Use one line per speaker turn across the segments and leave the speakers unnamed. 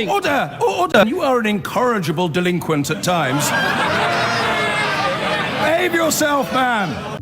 Order! Order! You are an incorrigible delinquent at times. Behave yourself, man!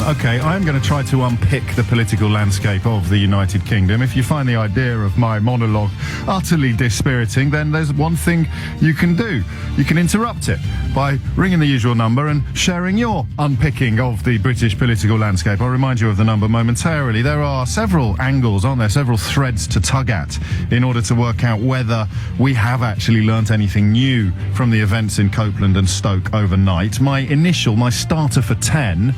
Okay, I'm going to try to unpick the political landscape of the United Kingdom. If you find the idea of my monologue utterly dispiriting, then there's one thing you can do. You can interrupt it by ringing the usual number and sharing your unpicking of the British political landscape. I'll remind you of the number momentarily. There are several angles, aren't there? Several threads to tug at in order to work out whether we have actually learnt anything new from the events in Copeland and Stoke overnight. My starter for 10...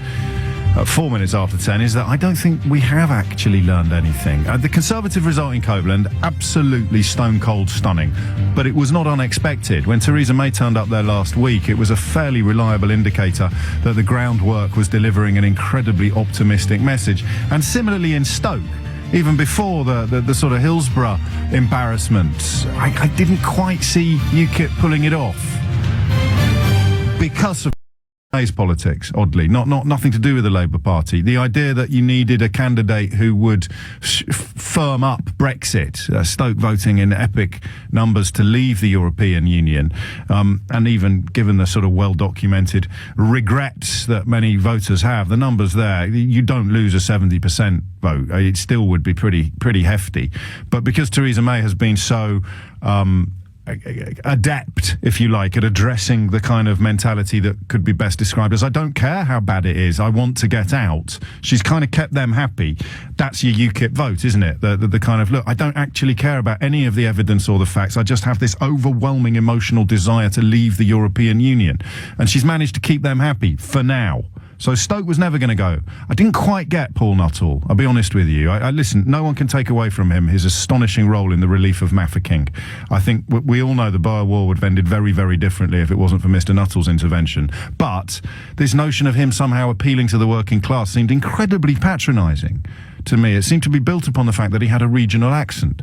4 minutes after 10 is that I don't think we have actually learned anything. The Conservative result in Copeland, absolutely stone cold stunning, but it was not unexpected. When Theresa May turned up there last week, it was a fairly reliable indicator that the groundwork was delivering an incredibly optimistic message. And similarly in Stoke, even before the sort of Hillsborough embarrassment, I didn't quite see UKIP pulling it off because of May's politics, oddly, nothing to do with the Labour Party. The idea that you needed a candidate who would firm up Brexit, Stoke voting in epic numbers to leave the European Union, and even given the sort of well-documented regrets that many voters have, the numbers there, you don't lose a 70% vote. It still would be pretty hefty. But because Theresa May has been so adept, if you like, at addressing the kind of mentality that could be best described as I don't care how bad it is, I want to get out. She's kind of kept them happy. That's your UKIP vote, isn't it? The kind of, look, I don't actually care about any of the evidence or the facts. I just have this overwhelming emotional desire to leave the European Union. And she's managed to keep them happy for now. So Stoke was never going to go. I didn't quite get Paul Nuttall, I'll be honest with you. Listen, no one can take away from him his astonishing role in the relief of Mafeking. I think we all know the Boer War would have ended very, very differently if it wasn't for Mr. Nuttall's intervention. But this notion of him somehow appealing to the working class seemed incredibly patronising to me. It seemed to be built upon the fact that he had a regional accent.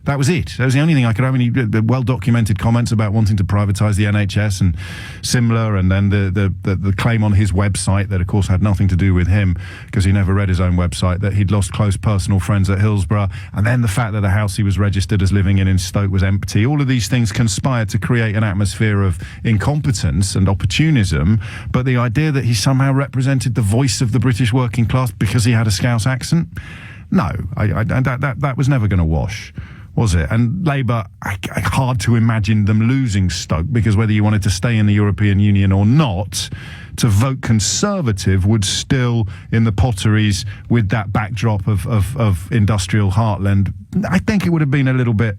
That was it. That was the only thing I could have. Any well-documented comments about wanting to privatise the NHS and similar, and then the claim on his website that, of course, had nothing to do with him because he never read his own website, that he'd lost close personal friends at Hillsborough, and then the fact that the house he was registered as living in Stoke was empty. All of these things conspired to create an atmosphere of incompetence and opportunism, but the idea that he somehow represented the voice of the British working class because he had a Scouse accent? No, that was never going to wash, was it? And Labour, hard to imagine them losing Stoke, because whether you wanted to stay in the European Union or not, to vote Conservative would still, in the potteries with that backdrop of industrial heartland, I think it would have been a little bit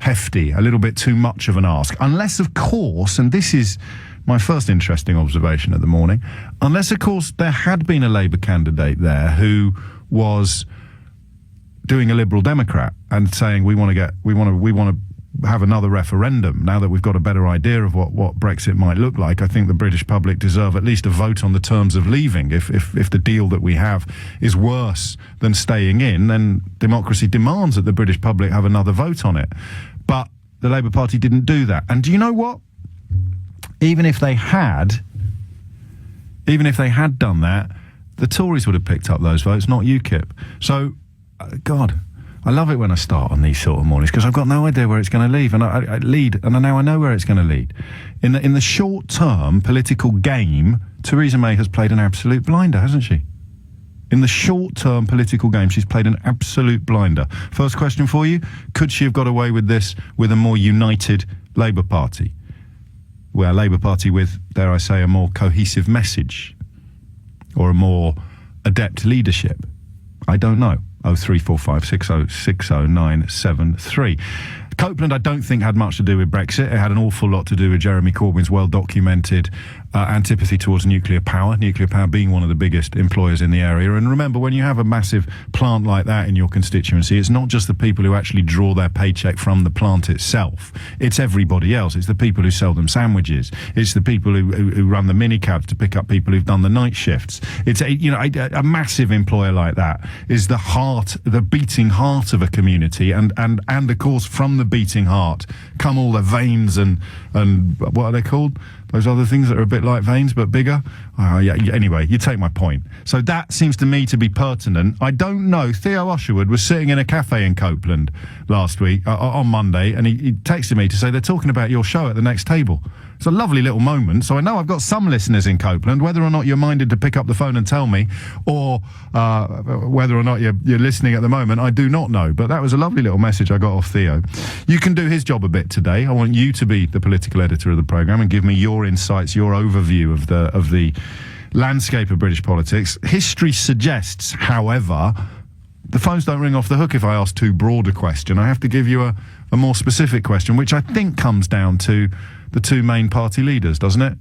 hefty, a little bit too much of an ask. Unless, of course, and this is my first interesting observation of the morning, unless, of course, there had been a Labour candidate there who was doing a Liberal Democrat and saying we want to have another referendum now that we've got a better idea of what Brexit might look like. I think the British public deserve at least a vote on the terms of leaving. If the deal that we have is worse than staying in, then democracy demands that the British public have another vote on it. But the Labour Party didn't do that. And do you know what? Even if they had done that, the Tories would have picked up those votes, not UKIP. So God, I love it when I start on these sort of mornings because I've got no idea where it's going to lead, and I know where it's going to lead. In the short-term political game, Theresa May has played an absolute blinder, hasn't she? In the short-term political game, she's played an absolute blinder. First question for you: could she have got away with this with a more united Labour Party? Well, a Labour Party with, dare I say, a more cohesive message or a more adept leadership? I don't know. 0345 6060973. Copeland, I don't think, had much to do with Brexit. It had an awful lot to do with Jeremy Corbyn's well-documented antipathy towards nuclear power being one of the biggest employers in the area. And remember, when you have a massive plant like that in your constituency, it's not just the people who actually draw their paycheck from the plant itself. It's everybody else. It's the people who sell them sandwiches. It's the people who run the minicabs to pick up people who've done the night shifts. It's a massive employer like that is the beating heart of a community. And of course, from the the beating heart, come all the veins and what are they called? Those other things that are a bit like veins but bigger. Anyway, you take my point. So that seems to me to be pertinent. I don't know. Theo Usherwood was sitting in a cafe in Copeland last week, on Monday, and he texted me to say they're talking about your show at the next table. It's a lovely little moment. So I know I've got some listeners in Copeland. Whether or not you're minded to pick up the phone and tell me, or whether or not you're listening at the moment, I do not know. But that was a lovely little message I got off Theo. You can do his job a bit today. I want you to be the political editor of the programme and give me your insights, your overview of the landscape of British politics. History suggests, however, the phones don't ring off the hook if I ask too broad a question. I have to give you a more specific question, which I think comes down to the two main party leaders, doesn't it?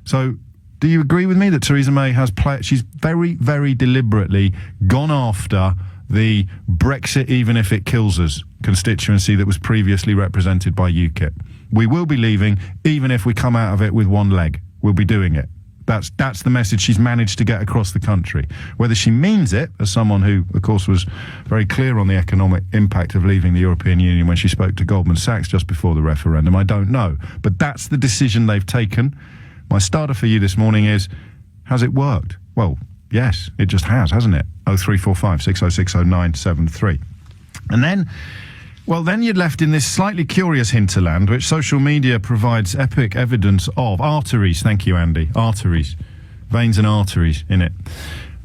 So, do you agree with me that Theresa May has she's very, very deliberately gone after the Brexit even if it kills us constituency that was previously represented by UKIP? We will be leaving even if we come out of it with one leg. We'll be doing it. That's the message she's managed to get across the country. Whether she means it, as someone who, of course, was very clear on the economic impact of leaving the European Union when she spoke to Goldman Sachs just before the referendum, I don't know. But that's the decision they've taken. My starter for you this morning is, has it worked? Well, yes, it just has, hasn't it? 0345 606 0973. And then you're left in this slightly curious hinterland, which social media provides epic evidence of. Arteries, thank you, Andy. Arteries. Veins and arteries in it.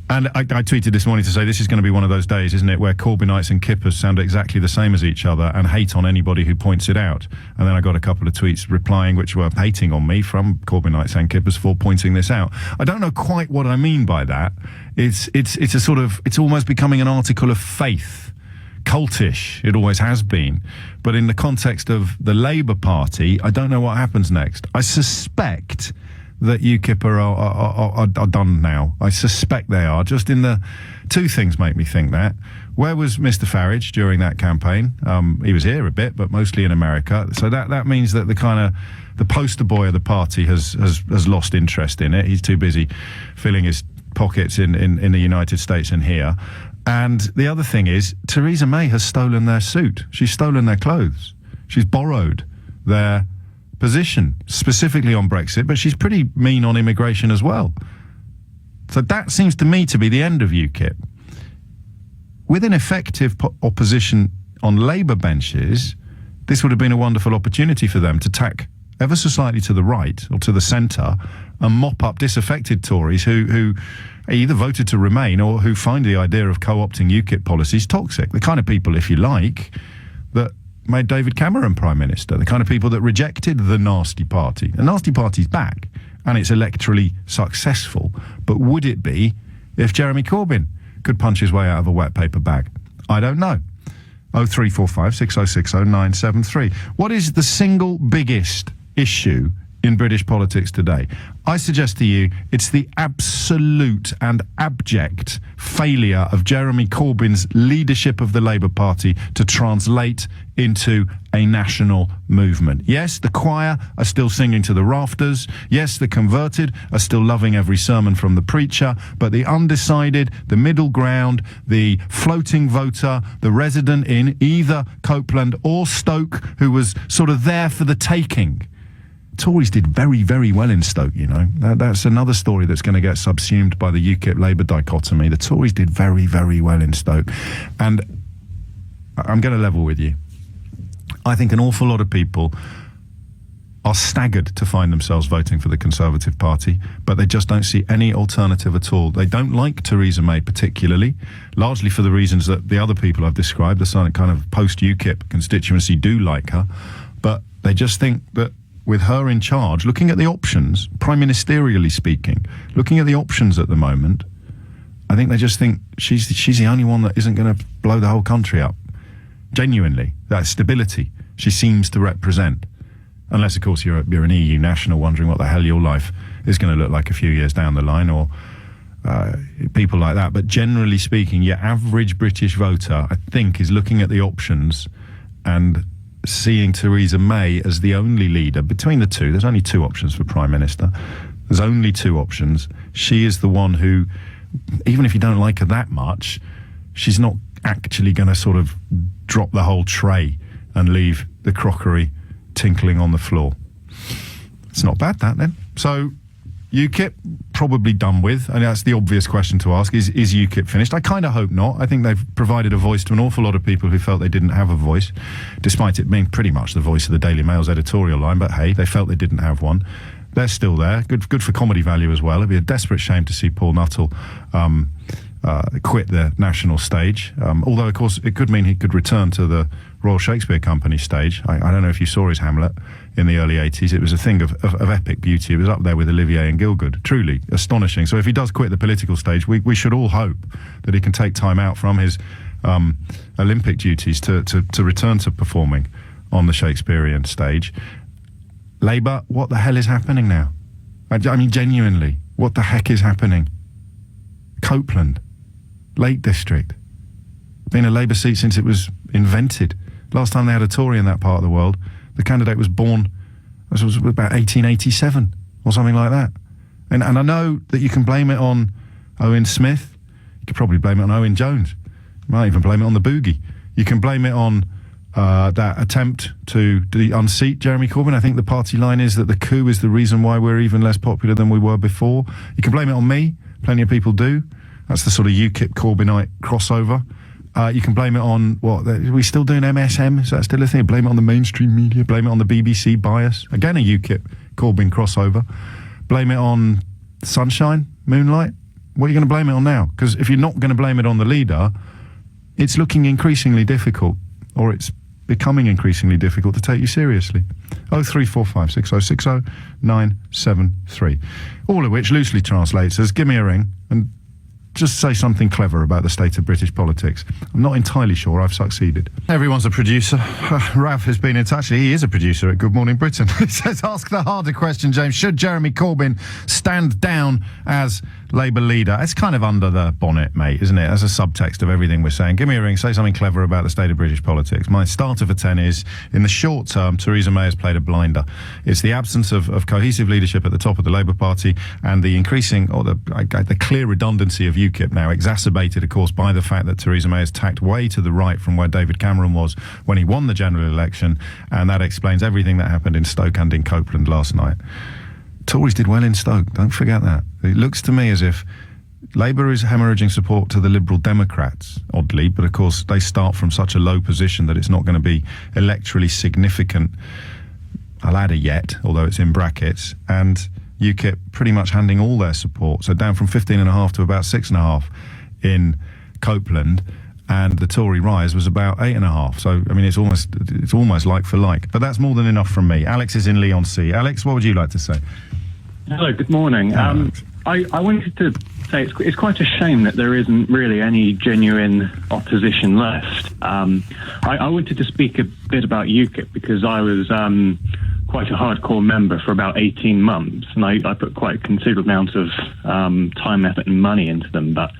And I tweeted this morning to say this is going to be one of those days, isn't it, where Corbynites and Kippers sound exactly the same as each other and hate on anybody who points it out. And then I got a couple of tweets replying which were hating on me from Corbynites and Kippers for pointing this out. I don't know quite what I mean by that. It's a sort of, it's almost becoming an article of faith. Cultish, it always has been. But in the context of the Labour Party, I don't know what happens next. I suspect that UKIP are done now. I suspect they are. Just in the two things make me think that. Where was Mr. Farage during that campaign? He was here a bit, but mostly in America. So that means that the poster boy of the party has lost interest in it. He's too busy filling his pockets in the United States and here. And the other thing is, Theresa May has stolen their suit. She's stolen their clothes. She's borrowed their position, specifically on Brexit, but she's pretty mean on immigration as well. So that seems to me to be the end of UKIP. With an effective opposition on Labour benches, this would have been a wonderful opportunity for them to tack ever so slightly to the right or to the centre and mop up disaffected Tories who either voted to remain or who find the idea of co-opting UKIP policies toxic. The kind of people, if you like, that made David Cameron Prime Minister. The kind of people that rejected the Nasty Party. The Nasty Party's back and it's electorally successful. But would it be if Jeremy Corbyn could punch his way out of a wet paper bag? I don't know. 0345 606 0973. What is the single biggest issue in British politics today? I suggest to you it's the absolute and abject failure of Jeremy Corbyn's leadership of the Labour Party to translate into a national movement. Yes, the choir are still singing to the rafters. Yes, the converted are still loving every sermon from the preacher. But the undecided, the middle ground, the floating voter, the resident in either Copeland or Stoke who was sort of there for the taking. Tories did very, very well in Stoke, you know. That's another story that's going to get subsumed by the UKIP-Labour dichotomy. The Tories did very, very well in Stoke. And I'm going to level with you. I think an awful lot of people are staggered to find themselves voting for the Conservative Party, but they just don't see any alternative at all. They don't like Theresa May particularly, largely for the reasons that the other people I've described, the kind of post-UKIP constituency, do like her. But they just think that with her in charge, looking at the options, prime ministerially speaking, looking at the options at the moment, I think they just think she's the only one that isn't going to blow the whole country up. Genuinely, that stability she seems to represent. Unless, of course, you're an EU national wondering what the hell your life is going to look like a few years down the line, or people like that. But generally speaking, your average British voter, I think, is looking at the options and seeing Theresa May as the only leader between the two. There's only two options for Prime Minister. There's only two options. She is the one who, even if you don't like her that much, she's not actually going to sort of drop the whole tray and leave the crockery tinkling on the floor. It's not bad, that, then. So UKIP, probably done with. And that's the obvious question to ask. Is UKIP finished? I kind of hope not. I think they've provided a voice to an awful lot of people who felt they didn't have a voice, despite it being pretty much the voice of the Daily Mail's editorial line. But hey, they felt they didn't have one. They're still there. Good for comedy value as well. It'd be a desperate shame to see Paul Nuttall quit the national stage. Although, of course, it could mean he could return to the Royal Shakespeare Company stage. I don't know if you saw his Hamlet in the early 80s. It was a thing of epic beauty. It was up there with Olivier and Gielgud. Truly astonishing. So if he does quit the political stage, we should all hope that he can take time out from his Olympic duties to return to performing on the Shakespearean stage. Labour, what the hell is happening now? I mean, genuinely, what the heck is happening? Copeland, Lake District, been a Labour seat since it was invented. Last time they had a Tory in that part of the world, the candidate was born, it was about 1887 or something like that. And I know that you can blame it on Owen Smith. You could probably blame it on Owen Jones. You might even blame it on the boogie. You can blame it on that attempt to unseat Jeremy Corbyn. I think the party line is that the coup is the reason why we're even less popular than we were before. You can blame it on me. Plenty of people do. That's the sort of UKIP Corbynite crossover. You can blame it on, what, are we still doing MSM? Is that still a thing? Blame it on the mainstream media. Blame it on the BBC bias. Again, a UKIP Corbyn crossover. Blame it on sunshine, moonlight. What are you going to blame it on now? Because if you're not going to blame it on the leader, it's looking increasingly difficult, or it's becoming increasingly difficult to take you seriously. 0345 6060 973. All of which loosely translates as, give me a ring and just say something clever about the state of British politics. I'm not entirely sure I've succeeded. Everyone's a producer. Ralph has been in touch. He is a producer at Good Morning Britain. He says, ask the harder question, James. Should Jeremy Corbyn stand down as Labour leader? It's kind of under the bonnet, mate, isn't it? As a subtext of everything we're saying. Give me a ring, say something clever about the state of British politics. My starter for 10 is, in the short term, Theresa May has played a blinder. It's the absence of cohesive leadership at the top of the Labour Party and the increasing, or the clear redundancy of UKIP now, exacerbated, of course, by the fact that Theresa May has tacked way to the right from where David Cameron was when he won the general election, and that explains everything that happened in Stoke and in Copeland last night. Tories did well in Stoke, don't forget that. It looks to me as if Labour is hemorrhaging support to the Liberal Democrats, oddly, but of course they start from such a low position that it's not going to be electorally significant, a ladder yet, although it's in brackets, and UKIP pretty much handing all their support, so down from 15.5 to about 6.5 in Copeland, and the Tory rise was about 8.5. So I mean, it's almost like for like. But that's more than enough from me. Alex is in Leigh-on-Sea. Alex, what would you like to say?
Hello, good morning. I wanted to say it's quite a shame that there isn't really any genuine opposition left. I wanted to speak a bit about UKIP because I was quite a hardcore member for about 18 months, and I put quite a considerable amount of time, effort and money into them, but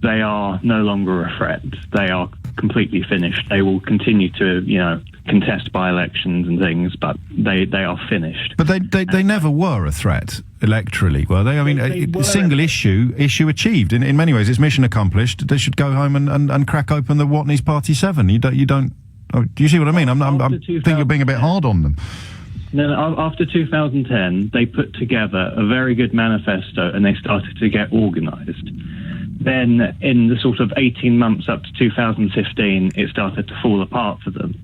they are no longer a threat. They are completely finished. They will continue to, contest by-elections and things, but they are finished.
But they never were a threat electorally, were they? I mean, a single issue achieved. In many ways, it's mission accomplished. They should go home and crack open the Watney's Party 7. You don't. Oh, do you see what I mean? I think you're being a bit hard on them.
No, after 2010, they put together a very good manifesto and they started to get organised. Then in the sort of 18 months up to 2015, it started to fall apart for them.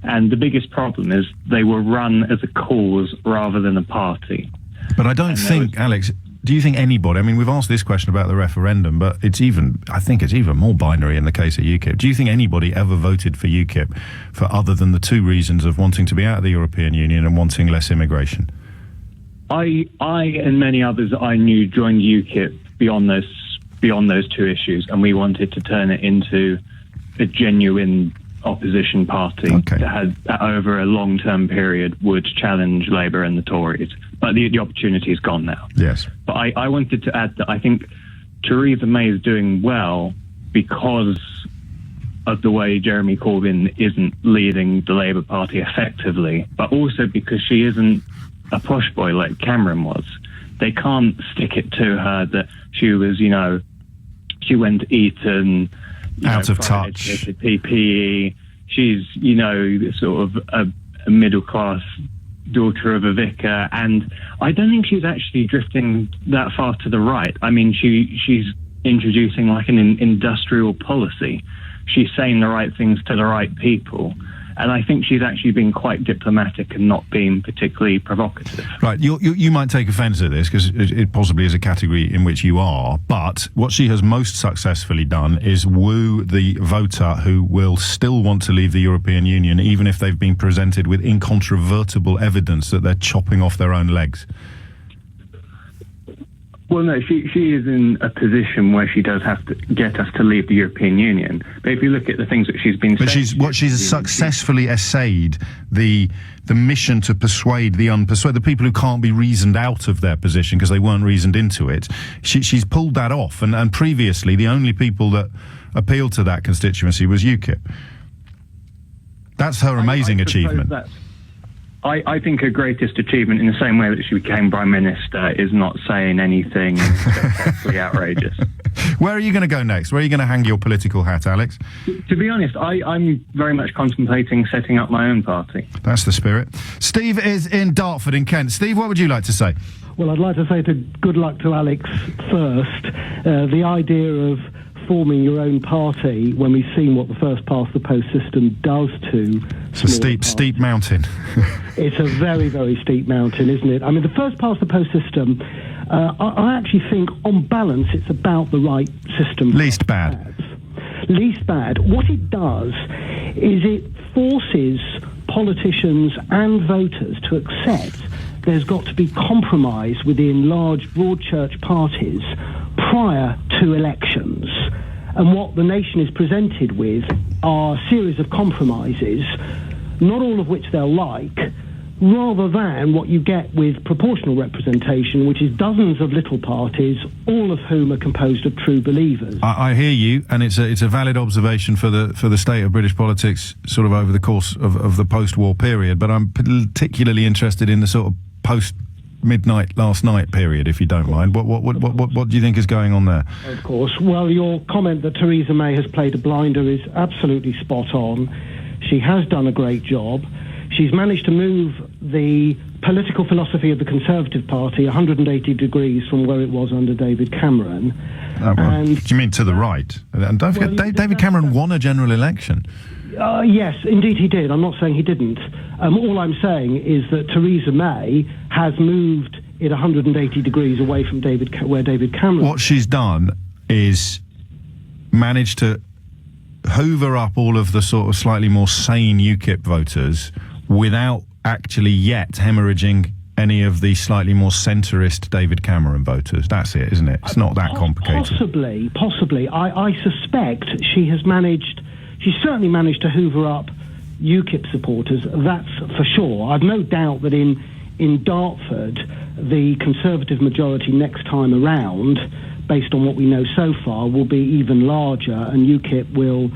And the biggest problem is they were run as a cause rather than a party.
But I don't think, Alex, do you think anybody, I mean, we've asked this question about the referendum, but I think it's even more binary in the case of UKIP. Do you think anybody ever voted for UKIP for other than the two reasons of wanting to be out of the European Union and wanting less immigration?
I and many others I knew joined UKIP beyond those two issues, and we wanted to turn it into a genuine opposition party that had, over a long-term period, would challenge Labour and the Tories. But the opportunity is gone now.
Yes.
But I wanted to add that I think Theresa May is doing well because of the way Jeremy Corbyn isn't leading the Labour Party effectively, but also because she isn't a posh boy like Cameron was. They can't stick it to her that she was, she went to Eton,
out of touch,
PPE. She's, sort of a a middle-class daughter of a vicar, and I don't think she's actually drifting that far to the right. I mean, she's introducing like an industrial policy. She's saying the right things to the right people. And I think she's actually been quite diplomatic and not being particularly provocative.
Right, you might take offence at this, because it possibly is a category in which you are, but what she has most successfully done is woo the voter who will still want to leave the European Union, even if they've been presented with incontrovertible evidence that they're chopping off their own legs.
Well, no, she is in a position where she does have to get us to leave the European Union. But if you look at the things that she's been saying...
But she's successfully essayed the mission to persuade the unpersuaded, the people who can't be reasoned out of their position because they weren't reasoned into it. She's pulled that off, and previously the only people that appealed to that constituency was UKIP. That's her amazing achievement.
I think her greatest achievement, in the same way that she became Prime Minister, is not saying anything spectacularly outrageous.
Where are you going to go next? Where are you going to hang your political hat, Alex?
To be honest, I'm very much contemplating setting up my own party.
That's the spirit. Steve is in Dartford in Kent. Steve, what would you like to say?
Well, I'd like to say good luck to Alex first. The idea of forming your own party, when we've seen what the first past the post system does to
it's a steep mountain.
It's a very, very steep mountain, isn't it? I mean, the first past the post system, I actually think on balance it's about the right system.
Least bad.
Least bad. What it does is it forces politicians and voters to accept there's got to be compromise within large broad church parties prior to elections. And what the nation is presented with are a series of compromises, not all of which they'll like, rather than what you get with proportional representation, which is dozens of little parties, all of whom are composed of true believers.
I hear you, and it's a valid observation for the state of British politics sort of over the course of the post-war period, but I'm particularly interested in the sort of post-midnight last night period, if you don't mind. What do you think is going on there?
Of course. Well, your comment that Theresa May has played a blinder is absolutely spot on. She has done a great job. She's managed to move the political philosophy of the Conservative Party 180 degrees from where it was under David Cameron.
Do you mean to the right? And don't forget, David Cameron won a general election.
Yes, indeed he did. I'm not saying he didn't. All I'm saying is that Theresa May has moved it 180 degrees away from where David Cameron...
What she's done is managed to hoover up all of the sort of slightly more sane UKIP voters without actually yet hemorrhaging any of the slightly more centrist David Cameron voters. That's it, isn't it? It's not that complicated.
Possibly. I suspect she's certainly managed to hoover up UKIP supporters, that's for sure. I've no doubt that in Dartford, the Conservative majority next time around, based on what we know so far, will be even larger, and UKIP will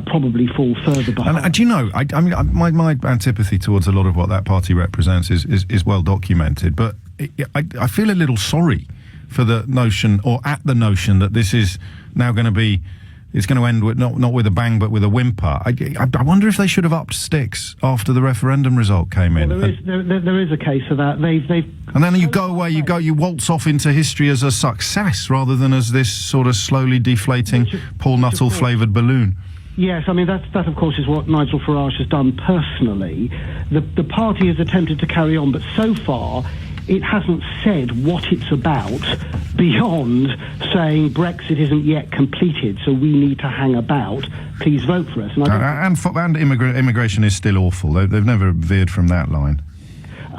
probably fall further behind.
And do you know, I mean, my antipathy towards a lot of what that party represents is well documented, but I feel a little sorry for the notion, or at the notion, that this is now going to be... It's going to end with not with a bang, but with a whimper. I wonder if they should have upped sticks after the referendum result came in.
There is a case of that.
And then you go away, you waltz off into history as a success rather than as this sort of slowly deflating Paul Nuttall flavoured balloon.
Yes, I mean, that of course is what Nigel Farage has done personally. The party has attempted to carry on, but so far it hasn't said what it's about beyond saying Brexit isn't yet completed, so we need to hang about. Please vote for us.
And immigration is still awful. They've never veered from that line.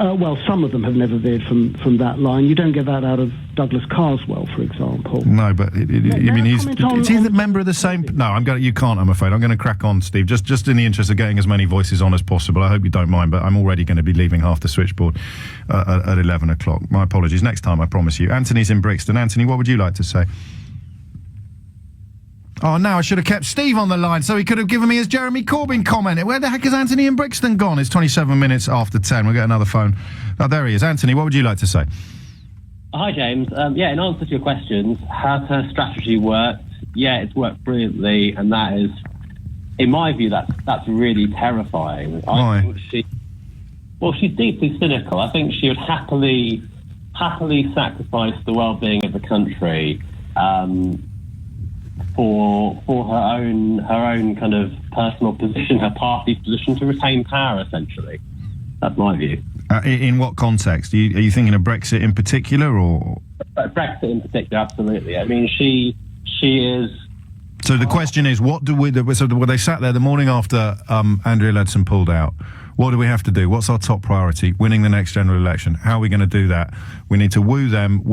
Well, some of them have never veered from that line. You don't get that out of Douglas Carswell, for example.
No, but is he the member of the same? No, you can't. I'm afraid I'm going to crack on, Steve. Just in the interest of getting as many voices on as possible. I hope you don't mind, but I'm already going to be leaving half the switchboard at 11 o'clock. My apologies. Next time, I promise you. Anthony's in Brixton. Anthony, what would you like to say? Oh, now I should have kept Steve on the line so he could have given me his Jeremy Corbyn comment. Where the heck is Anthony in Brixton gone? It's 27 minutes after 10. We'll get another phone. Oh, there he is. Anthony, what would you like to say?
Hi, James. In answer to your questions, has her strategy worked? Yeah, it's worked brilliantly, and that is, in my view, that's really terrifying.
Why?
I think Well, she's deeply cynical. I think she would happily sacrifice the well-being of the country for her own kind of personal position, her party's position to retain power. Essentially, that's my view.
In what context? Are you thinking of Brexit in particular, or
Brexit in particular? Absolutely. I mean, she is.
So the question is, what do we? So they sat there the morning after Andrea Leadsom pulled out. What do we have to do? What's our top priority? Winning the next general election. How are we going to do that? We need to woo them.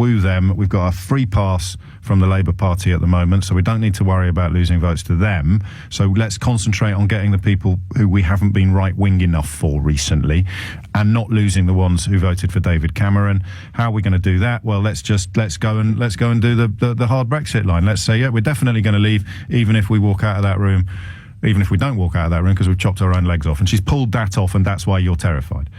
We've got a free pass from the Labour Party at the moment, so we don't need to worry about losing votes to them. So let's concentrate on getting the people who we haven't been right-wing enough for recently, and not losing the ones who voted for David Cameron. How are we going to do that? Well, let's go and do the hard Brexit line. Let's say, yeah, we're definitely going to leave, even if we walk out of that room. Even if we don't walk out of that room because we've chopped our own legs off. And she's pulled that off, and that's why you're terrified.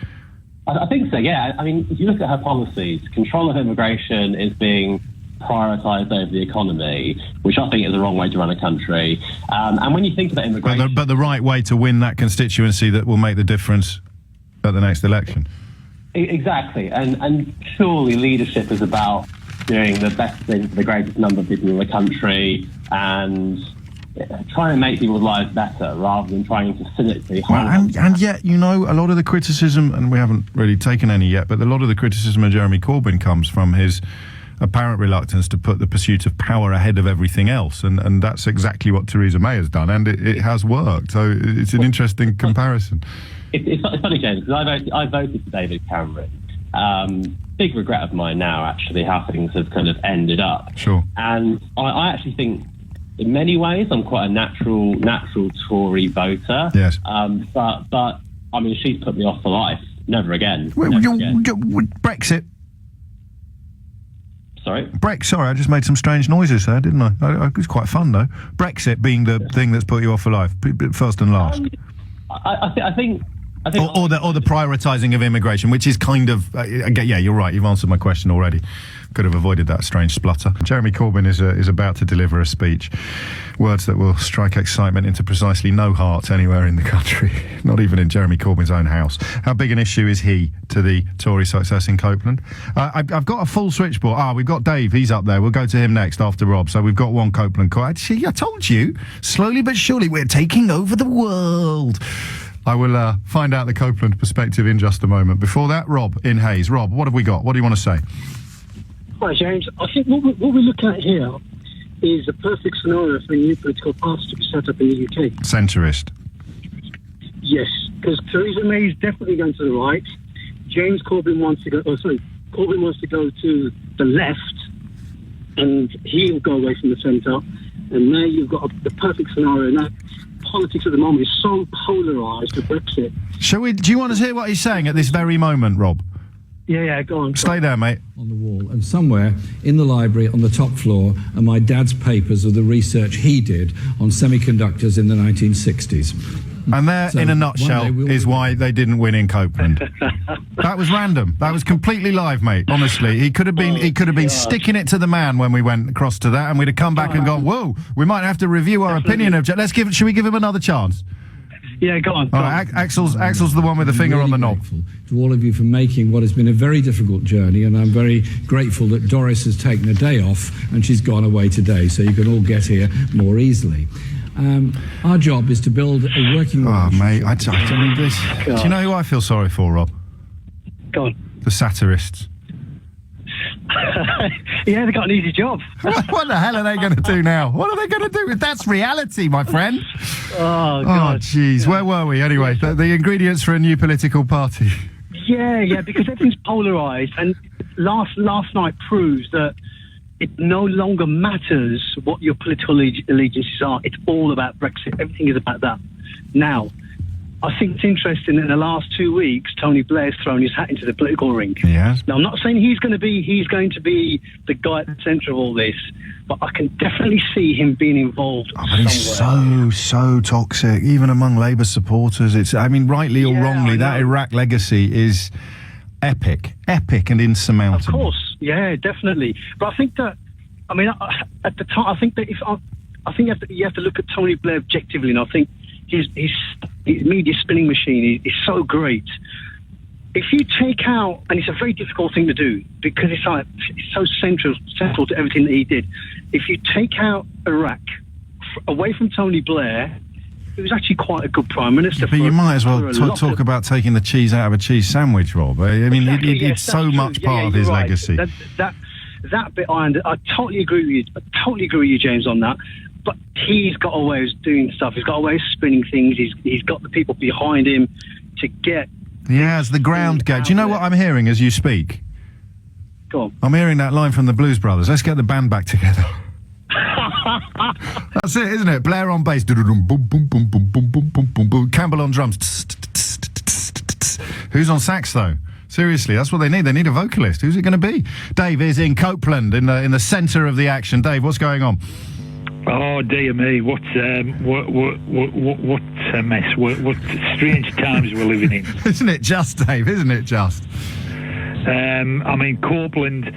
I think so, yeah. I mean, if you look at her policies, control of immigration is being prioritised over the economy, which I think is the wrong way to run a country. And when you think about immigration...
But the right way to win that constituency that will make the difference at the next election.
Exactly. And surely leadership is about doing the best thing for the greatest number of people in the country and trying to make people's lives better rather than trying to cynically harm them.
And yet, you know, a lot of the criticism, and we haven't really taken any yet, but a lot of the criticism of Jeremy Corbyn comes from his apparent reluctance to put the pursuit of power ahead of everything else, and that's exactly what Theresa May has done, and it has worked. So it's an interesting comparison.
It's funny, James, because I voted for David Cameron. Big regret of mine now, actually, how things have kind of ended up.
Sure.
And I actually think, in many ways, I'm quite a natural Tory voter.
Yes.
But I mean, she's put me off for life. Never again.
Brexit.
Sorry?
Sorry, I just made some strange noises there, didn't I? It was quite fun, though. Brexit being the thing that's put you off for life, first and last.
I think.
Or the prioritising of immigration, which is kind of... yeah, you're right. You've answered my question already. Could have avoided that strange splutter. Jeremy Corbyn is about to deliver a speech. Words that will strike excitement into precisely no hearts anywhere in the country. Not even in Jeremy Corbyn's own house. How big an issue is he to the Tory success in Copeland? I've got a full switchboard. We've got Dave. He's up there. We'll go to him next after Rob. So we've got one Copeland call. See, I told you. Slowly but surely, we're taking over the world. I will find out the Copeland perspective in just a moment. Before that, Rob in Hayes. Rob, what have we got? What do you want to say?
Hi, James. I think what we look at here is a perfect scenario for a new political party to be set up in the UK.
Centrist.
Yes, because Theresa May is definitely going to the right. James Corbyn wants to go... Corbyn wants to go to the left, and he'll go away from the centre. And now you've got the perfect scenario. Now, politics at the moment is so polarised with Brexit.
Do you want to hear what he's saying at this very moment, Rob?
Yeah, go on.
Stay there, mate.
On the wall, and somewhere in the library on the top floor are my dad's papers of the research he did on semiconductors in the 1960s.
And there, so in a nutshell, is why they didn't win in Copeland. That was random. That was completely live, mate. Honestly, he could have been sticking it to the man when we went across to that, and we'd have come back and gone, "Whoa, we might have to review our opinion of." Should we give him another chance?
Yeah, go on.
All right, Axel's the one with the finger on the knob.
To all of you for making what has been a very difficult journey, and I'm very grateful that Doris has taken a day off and she's gone away today, so you can all get here more easily. Our job is to build a working relationship.
Mate, I mean this. Do you know who I feel sorry for, Rob?
Go on.
The satirists.
Yeah, they got an easy job.
What the hell are they going to do now? What are they going to do? That's reality, my friend.
Oh, God.
Oh, jeez. Yeah. Where were we? Anyway, the ingredients for a new political party.
Yeah, because everything's polarised, and last night proves that it no longer matters what your political allegiances are. It's all about Brexit. Everything is about that. Now, I think it's interesting that in the last 2 weeks, Tony Blair's thrown his hat into the political ring.
Yes.
Now, I'm not saying he's going to be the guy at the centre of all this, but I can definitely see him being involved somewhere.
He's so toxic, even among Labour supporters. Rightly or wrongly, that Iraq legacy is epic and insurmountable.
Of course, yeah, definitely. But I think that, at the time, I think that you have to look at Tony Blair objectively, and I think his media spinning machine is so great. if you take out, and it's a very difficult thing to do because it's so central to everything that he did. If you take out Iraq away from Tony Blair, he was actually quite a good prime minister.
But you might as well talk about taking the cheese out of a cheese sandwich, Rob. I mean,
exactly,
it's so much part of his legacy.
That bit, I totally agree with you. I totally agree with you, James, on that. But he's got a way of doing stuff. He's got a way of spinning things. He's got the people behind him to get.
Yeah, it's the ground game. Do you know what I'm hearing as you speak?
Go on.
I'm hearing that line from the Blues Brothers. Let's get the band back together. That's it, isn't it? Blair on bass. Campbell on drums. Who's on sax, though? Seriously, that's what they need. They need a vocalist. Who's it going to be? Dave is in Copeland, in the centre of the action. Dave, what's going on?
Oh dear me! What a mess! What strange times we're living in.
Isn't it just, Dave? Isn't it just?
I mean, Copeland.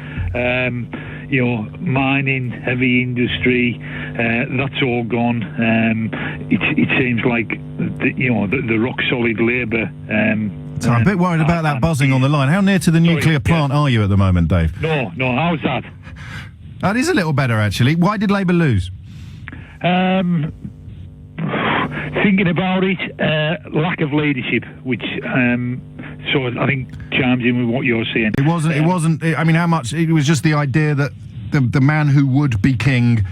Mining, heavy industry, that's all gone. It seems like the rock solid Labour.
So I'm a bit worried about that buzzing on the line. How near to the nuclear plant are you at the moment, Dave?
No. How's that?
That is a little better, actually. Why did Labour lose?
Thinking about it, lack of leadership, which sort of I think chimes in with what you're saying.
It wasn't. I mean, how much? It was just the idea that the man who would be king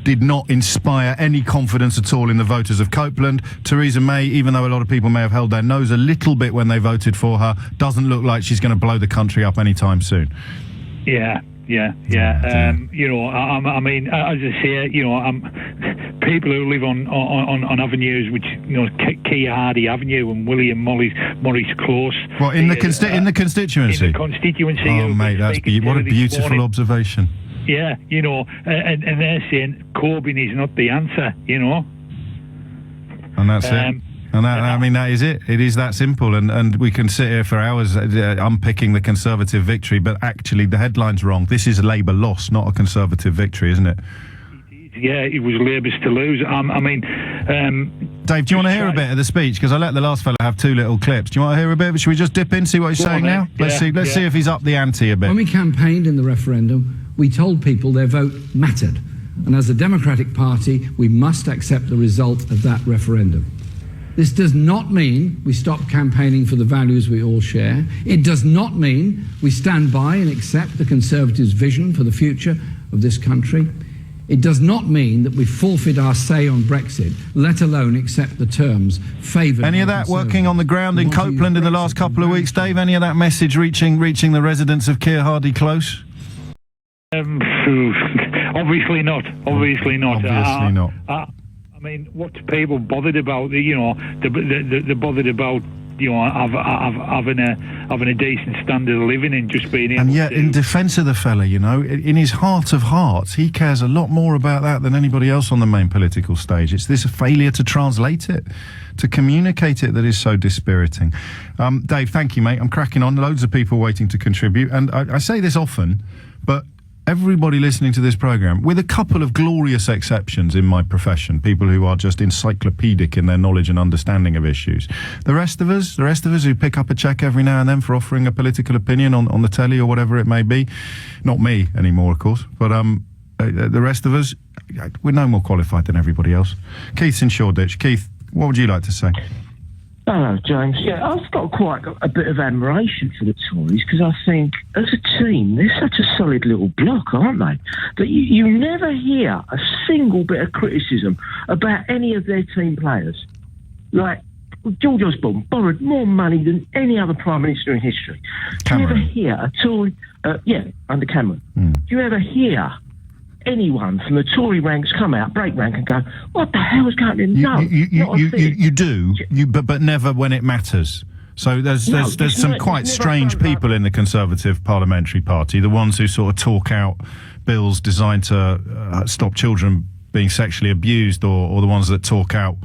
did not inspire any confidence at all in the voters of Copeland. Theresa May, even though a lot of people may have held their nose a little bit when they voted for her, doesn't look like she's going to blow the country up anytime soon.
Yeah. I mean, as I say, people who live on avenues which, Key Hardy Avenue and William Morris Close.
What, in the constituency?
In the constituency.
Oh, mate, what a beautiful observation.
Yeah, and they're saying Corbyn is not the answer,
And that's it. And that, I mean, that is it. It is that simple. And we can sit here for hours unpicking the Conservative victory, but actually the headline's wrong. This is a Labour loss, not a Conservative victory, isn't it?
Yeah, it was Labour's to lose.
Dave, do you want to hear a bit of the speech? Because I let the last fella have 2 little clips. Do you want to hear a bit? Should we just dip in, see what he's saying now? Let's see if he's up the ante a bit.
When we campaigned in the referendum, we told people their vote mattered. And as a Democratic Party, we must accept the result of that referendum. This does not mean we stop campaigning for the values we all share. It does not mean we stand by and accept the Conservatives' vision for the future of this country. It does not mean that we forfeit our say on Brexit, let alone accept the terms favoured.
Any of that working on the ground in Copeland in the last couple of weeks, Dave? Any of that message reaching the residents of Keir Hardie Close?
Obviously not. Obviously not. I mean, what's people bothered about? They're bothered about having a decent standard of living and just being able. And
yet, in defence of the fella, in his heart of hearts, he cares a lot more about that than anybody else on the main political stage. It's this failure to translate it, to communicate it, that is so dispiriting. Dave, thank you, mate. I'm cracking on. Loads of people waiting to contribute, and I say this often, but everybody listening to this programme, with a couple of glorious exceptions in my profession, people who are just encyclopedic in their knowledge and understanding of issues. The rest of us who pick up a cheque every now and then for offering a political opinion on the telly or whatever it may be, not me anymore, of course, but the rest of us, we're no more qualified than everybody else. Keith's in Shoreditch. Keith, what would you like to say?
Hello, James. Yeah, I've got quite a bit of admiration for the Tories because I think, as a team, they're such a solid little block, aren't they? That you never hear a single bit of criticism about any of their team players. Like, George Osborne borrowed more money than any other Prime Minister in history.
Cameron.
Do you ever hear a Tory... under Cameron. Do you ever hear anyone from the Tory ranks come out, break rank, and go, "What the hell is going on?" No,
you do, but never when it matters. So there's some quite strange people in the Conservative Parliamentary Party, the ones who sort of talk out bills designed to stop children being sexually abused, or the ones that talk out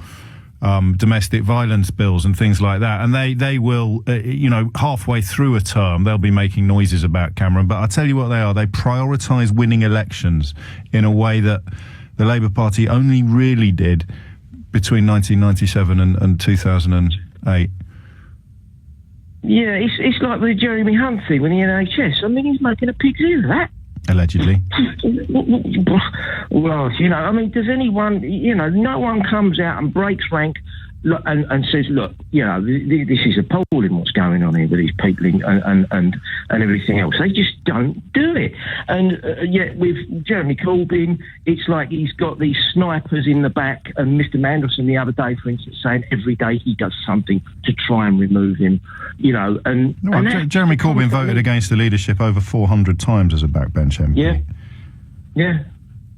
domestic violence bills and things like that, and they will halfway through a term they'll be making noises about Cameron, but I'll tell you what they are: they prioritise winning elections in a way that the Labour Party only really did between 1997 and 2008.
Yeah, it's like the Jeremy Hunt thing with the NHS. I mean, he's making a pig's ear of that.
Allegedly.
Well, you know, I mean, does anyone, you know, no one comes out and breaks rank and says, look, you know, this is appalling what's going on here with these people and everything else. They just don't do it. And yet with Jeremy Corbyn, it's like he's got these snipers in the back, and Mr. Mandelson the other day, for instance, saying every day he does something to try and remove him, you know. And,
Jeremy Corbyn voted against the leadership over 400 times as a backbench MP.
Yeah.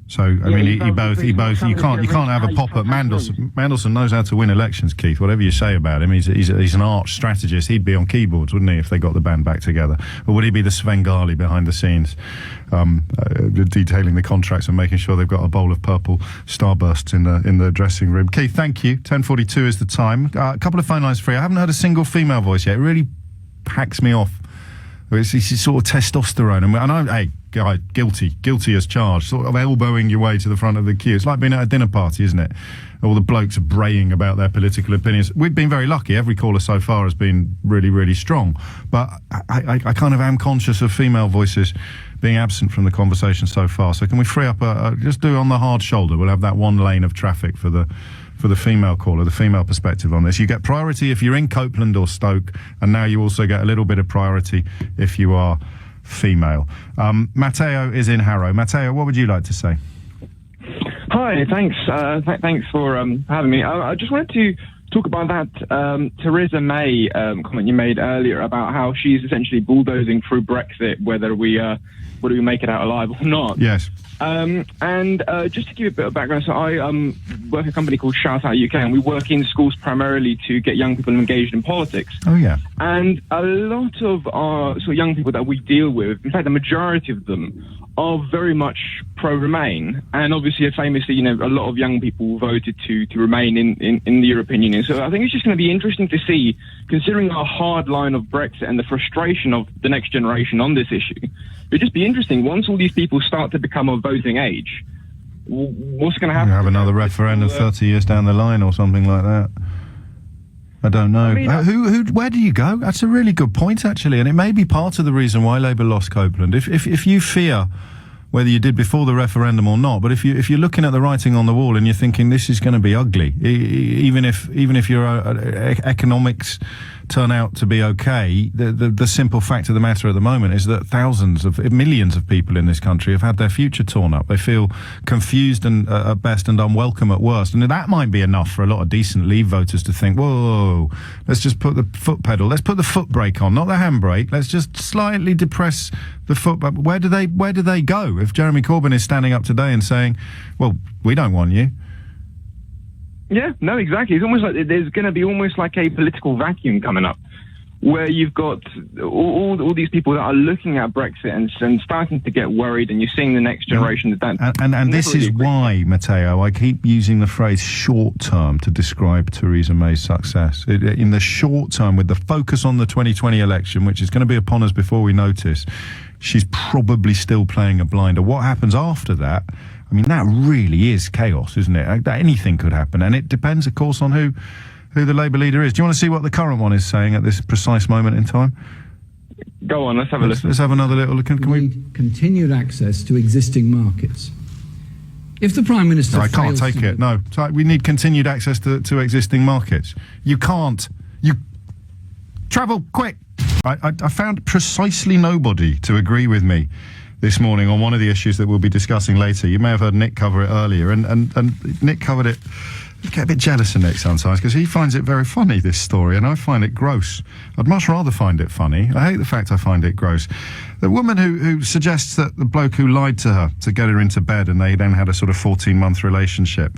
So I mean, he both. You can't have a pop at Mandelson. Mandelson knows how to win elections, Keith. Whatever you say about him, he's an arch strategist. He'd be on keyboards, wouldn't he, if they got the band back together? Or would he be the Svengali behind the scenes, detailing the contracts and making sure they've got a bowl of purple starbursts in the dressing room? Keith, thank you. 10:42 is the time. A couple of phone lines free. I haven't heard a single female voice yet. It really hacks me off. It's sort of testosterone, and I know, hey, guy, guilty as charged, sort of elbowing your way to the front of the queue. It's like being at a dinner party, isn't it? All the blokes are braying about their political opinions. We've been very lucky. Every caller so far has been really, really strong. But I kind of am conscious of female voices being absent from the conversation so far. So can we free up just do on the hard shoulder? We'll have that one lane of traffic for the female caller, the female perspective on this. You get priority if you're in Copeland or Stoke, and now you also get a little bit of priority if you are female. Matteo is in Harrow. Matteo, what would you like to say?
Hi, thanks. Thanks for having me. I just wanted to talk about that Theresa May comment you made earlier about how she's essentially bulldozing through Brexit, whether we make it out alive or not.
Yes.
And just to give you a bit of background, so I work at a company called Shout Out UK, and we work in schools primarily to get young people engaged in politics.
Oh, yeah.
And a lot of our sort of young people that we deal with, in fact, the majority of them, are very much pro-Remain. And obviously, famously, you know, a lot of young people voted to remain in the European Union. So I think it's just going to be interesting to see, considering our hard line of Brexit and the frustration of the next generation on this issue. It'd just be interesting, once all these people start to become of voting age, what's going to happen?
You have another referendum 30 years down the line or something like that. I don't know. I mean, where do you go? That's a really good point, actually, and it may be part of the reason why Labour lost Copeland. If you fear, whether you did before the referendum or not, but if you're looking at the writing on the wall and you're thinking this is going to be ugly, even if your economics turn out to be okay, the simple fact of the matter at the moment is that millions of people in this country have had their future torn up. They feel confused and at best and unwelcome at worst, and that might be enough for a lot of decent Leave voters to think, whoa, let's just put the foot pedal, let's put the foot brake on, not the handbrake, let's just slightly depress the foot. Where do they go if Jeremy Corbyn is standing up today and saying, well, we don't want you?
Yeah, no, exactly. It's almost like there's going to be almost like a political vacuum coming up, where you've got all these people that are looking at Brexit and starting to get worried, and you're seeing the next generation
and this is why, Matteo, I keep using the phrase short term to describe Theresa May's success. In the short term, with the focus on the 2020 election, which is going to be upon us before we notice, she's probably still playing a blinder. What happens after that? I mean, that really is chaos, isn't it? Anything could happen, and it depends, of course, on who the Labour leader is. Do you want to see what the current one is saying at this precise moment in time?
Go on, let's have a listen.
Let's have another little look. Can we
continued access to existing markets? If the Prime Minister
I can't take it. No, we need continued access to existing markets. You can't. You travel quick. I found precisely nobody to agree with me this morning on one of the issues that we'll be discussing later. You may have heard Nick cover it earlier, and Nick covered it. I get a bit jealous of Nick sometimes because he finds it very funny, this story, and I find it gross. I'd much rather find it funny. I hate the fact I find it gross. The woman who suggests that the bloke who lied to her to get her into bed and they then had a sort of 14-month relationship,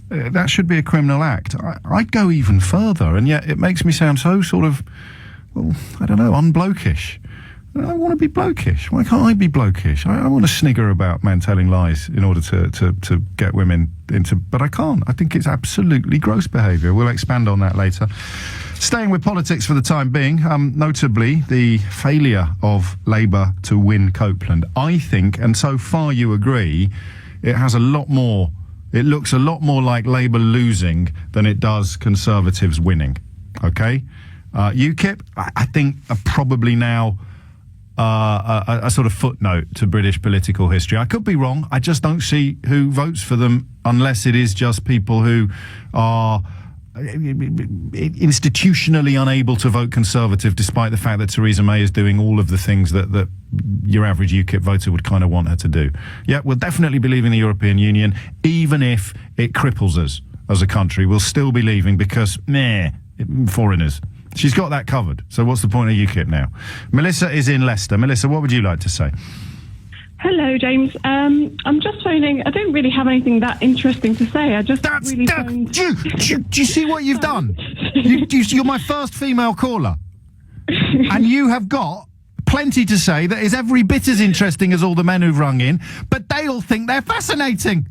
that should be a criminal act. I'd go even further, and yet it makes me sound so sort of, well, I don't know, unblokish. I want to be blokish. Why can't I be blokish? I want to snigger about men telling lies in order to get women into... But I can't. I think it's absolutely gross behaviour. We'll expand on that later. Staying with politics for the time being, notably the failure of Labour to win Copeland. I think, and so far you agree, it has a lot more... It looks a lot more like Labour losing than it does Conservatives winning. Okay? UKIP, I think, are probably now a sort of footnote to British political history. I could be wrong. I just don't see who votes for them unless it is just people who are institutionally unable to vote Conservative, despite the fact that Theresa May is doing all of the things that your average UKIP voter would kind of want her to do. Yeah, we'll definitely be leaving the European Union, even if it cripples us as a country. We'll still be leaving because, foreigners. She's got that covered. So what's the point of UKIP now? Melissa is in Leicester. Melissa, what would you like to say?
Hello, James. I'm just phoning. I don't really have anything that interesting to say. I just really phoned...
Do you see what you've done? You're my first female caller. And you have got plenty to say that is every bit as interesting as all the men who've rung in, but they all think they're fascinating.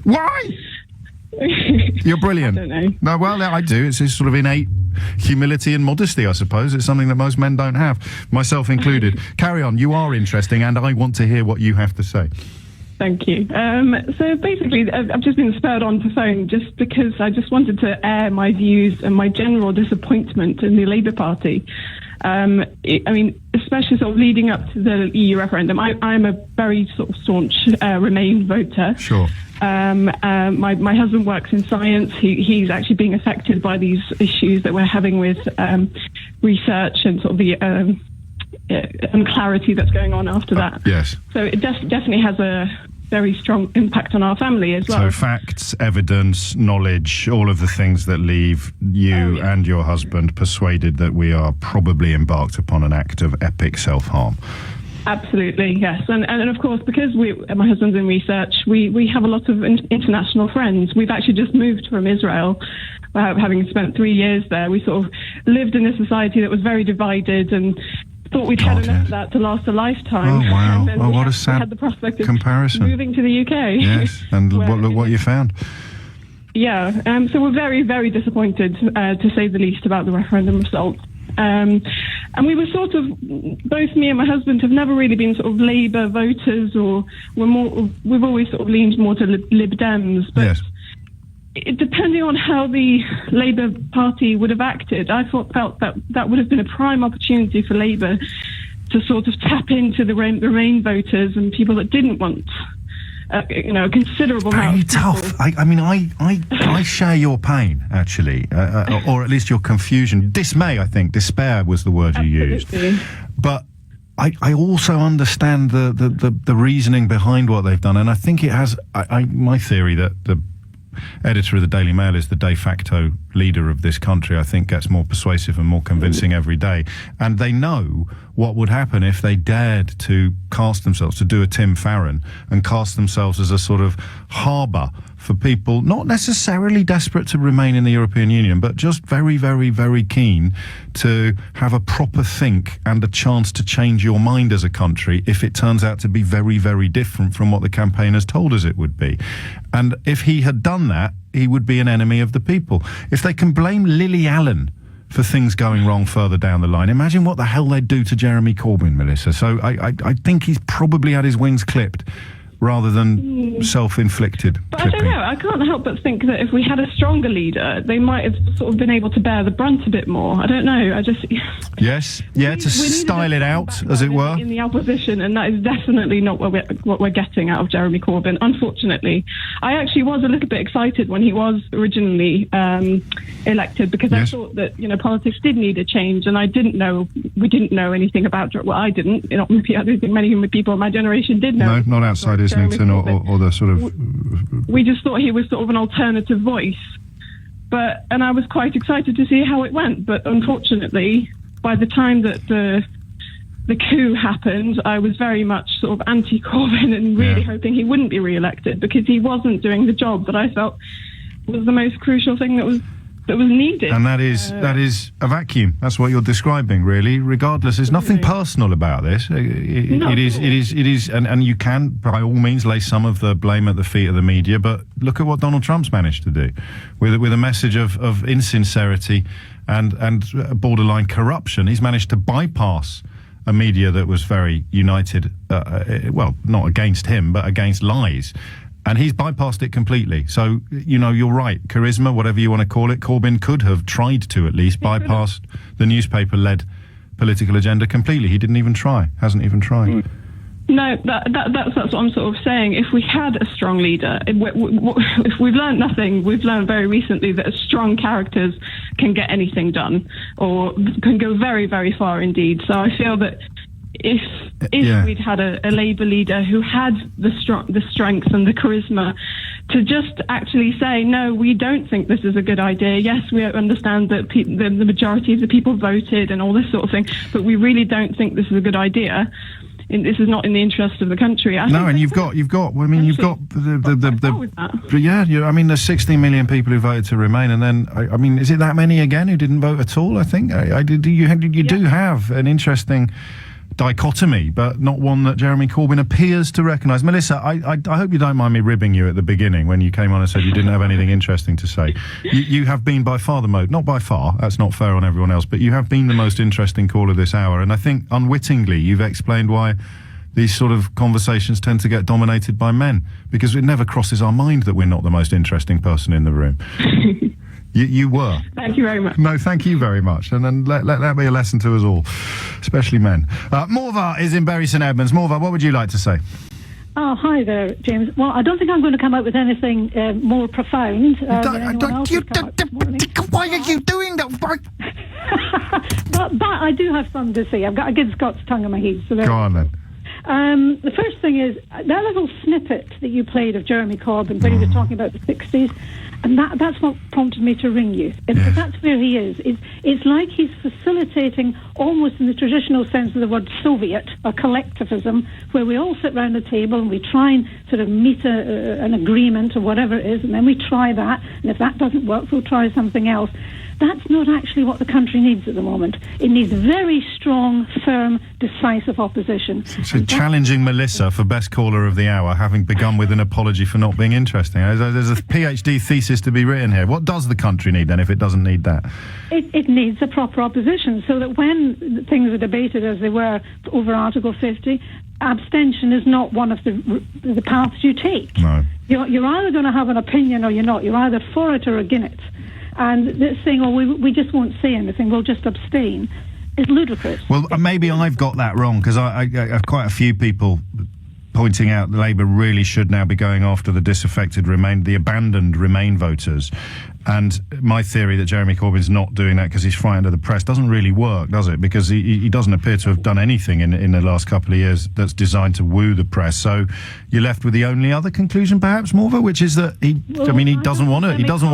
Why? You're brilliant.
I don't know.
No, well, I do. It's this sort of innate humility and modesty, I suppose. It's something that most men don't have, myself included. Carry on. You are interesting, and I want to hear what you have to say.
Thank you. So basically, I've just been spurred on to phone just because I just wanted to air my views and my general disappointment in the Labour Party. I mean, especially sort of leading up to the EU referendum. I'm a very sort of staunch Remain voter.
Sure.
My husband works in science. He's actually being affected by these issues that we're having with research and sort of the unclarity that's going on after that.
Yes.
So it definitely has a very strong impact on our family as well.
So facts, evidence, knowledge, all of the things that leave you and your husband persuaded that we are probably embarked upon an act of epic self-harm.
Absolutely, yes. And of course, because my husband's in research, we have a lot of international friends. We've actually just moved from Israel, having spent 3 years there. We sort of lived in a society that was very divided and thought we'd had enough of that to last a lifetime.
Oh, wow.
And then
what a sad
had the prospect of
comparison.
moving to the UK.
Yes, and look what you found.
Yeah, so we're very, very disappointed, to say the least, about the referendum result. And we were sort of, both me and my husband have never really been sort of Labour voters, or we've always sort of leaned more to Lib Dems. But
yes.
Depending on how the Labour Party would have acted, I felt that would have been a prime opportunity for Labour to sort of tap into the Remain voters and people that didn't want a considerable amount
Very
of
tough. I mean, I share your pain, actually, or at least your confusion. Dismay, I think. Despair was the word you used. But I also understand the reasoning behind what they've done, and I think it has... my theory that the editor of the Daily Mail is the de facto leader of this country, I think gets more persuasive and more convincing every day. And they know what would happen if they dared to cast themselves, to do a Tim Farron, and cast themselves as a sort of harbour for people not necessarily desperate to remain in the European Union, but just very, very, very keen to have a proper think and a chance to change your mind as a country if it turns out to be very, very different from what the campaigners told us it would be. And if he had done that, he would be an enemy of the people. If they can blame Lily Allen for things going wrong further down the line, imagine what the hell they'd do to Jeremy Corbyn, Melissa. So I think he's probably had his wings clipped rather than self-inflicted
But
clipping.
I don't know. I can't help but think that if we had a stronger leader, they might have sort of been able to bear the brunt a bit more. I don't know. I just...
Yes, yeah, to style it out, as it were.
In the opposition, and that is definitely not what we're getting out of Jeremy Corbyn, unfortunately. I actually was a little bit excited when he was originally elected, because I thought that, politics did need a change, and we didn't know anything about... Well, I didn't. I don't think many people in my generation did know.
No, not outside Islington or the sort of...
We just thought he was sort of an alternative voice. And I was quite excited to see how it went. But unfortunately, by the time that the coup happened, I was very much sort of anti-Corbyn and really hoping he wouldn't be re-elected, because he wasn't doing the job that I felt was the most crucial thing that was needed.
And that is a vacuum. That's what you're describing, really. Regardless, there's nothing personal about this. It is, and you can, by all means, lay some of the blame at the feet of the media. But look at what Donald Trump's managed to do, with a message of insincerity and borderline corruption. He's managed to bypass a media that was very united. Well, not against him, but against lies. And he's bypassed it completely. So, you're right. Charisma, whatever you want to call it, Corbyn could have tried to at least bypass the newspaper-led political agenda completely. He didn't even try. Hasn't even tried.
No, that's what I'm sort of saying. If we had a strong leader, if we've learned nothing, we've learned very recently that strong characters can get anything done, or can go very, very far indeed. So I feel that if we'd had a Labour leader who had the strength and the charisma to just actually say, no, we don't think this is a good idea. Yes, we understand that the majority of the people voted and all this sort of thing, but we really don't think this is a good idea. This is not in the interest of the country.
You've got there's 16 million people who voted to remain, and then is it that many again who didn't vote at all? I think you do have an interesting dichotomy, but not one that Jeremy Corbyn appears to recognise. Melissa, I hope you don't mind me ribbing you at the beginning when you came on and said you didn't have anything interesting to say. You have been by far not by far, that's not fair on everyone else, but you have been the most interesting caller this hour, and I think unwittingly you've explained why these sort of conversations tend to get dominated by men, because it never crosses our mind that we're not the most interesting person in the room. You were.
Thank you very much.
No, thank you very much. And then let that be a lesson to us all, especially men. Morva is in Bury St Edmunds. Morva, what would you like to say?
Oh, hi there, James. Well, I don't think I'm going to come up with anything more profound.
Why are you doing that?
but I do have something to say. I've got a good Scots tongue in my head. So
go on then.
The first thing is, that little snippet that you played of Jeremy Corbyn when he was talking about the 60s, and that's what prompted me to ring you. Yes. That's where he is. It's like he's facilitating, almost in the traditional sense of the word Soviet, or collectivism, where we all sit round the table and we try and sort of meet an agreement or whatever it is, and then we try that, and if that doesn't work, we'll try something else. That's not actually what the country needs at the moment. It needs very strong, firm, decisive opposition.
So challenging Melissa for best caller of the hour, having begun with an apology for not being interesting. There's a PhD thesis to be written here. What does the country need then if it doesn't need that?
It needs a proper opposition, so that when things are debated as they were over Article 50, abstention is not one of the paths you take.
No.
You're either going to have an opinion or you're not. You're either for it or against it. And this thing, we just won't say anything, we'll just abstain, is ludicrous.
Well, maybe I've got that wrong, because I have quite a few people pointing out that Labour really should now be going after the disaffected the abandoned Remain voters. And my theory that Jeremy Corbyn's not doing that because he's frightened of the press doesn't really work, does it? Because he doesn't appear to have done anything in the last couple of years that's designed to woo the press. So you're left with the only other conclusion, perhaps, Morva, which is that he doesn't want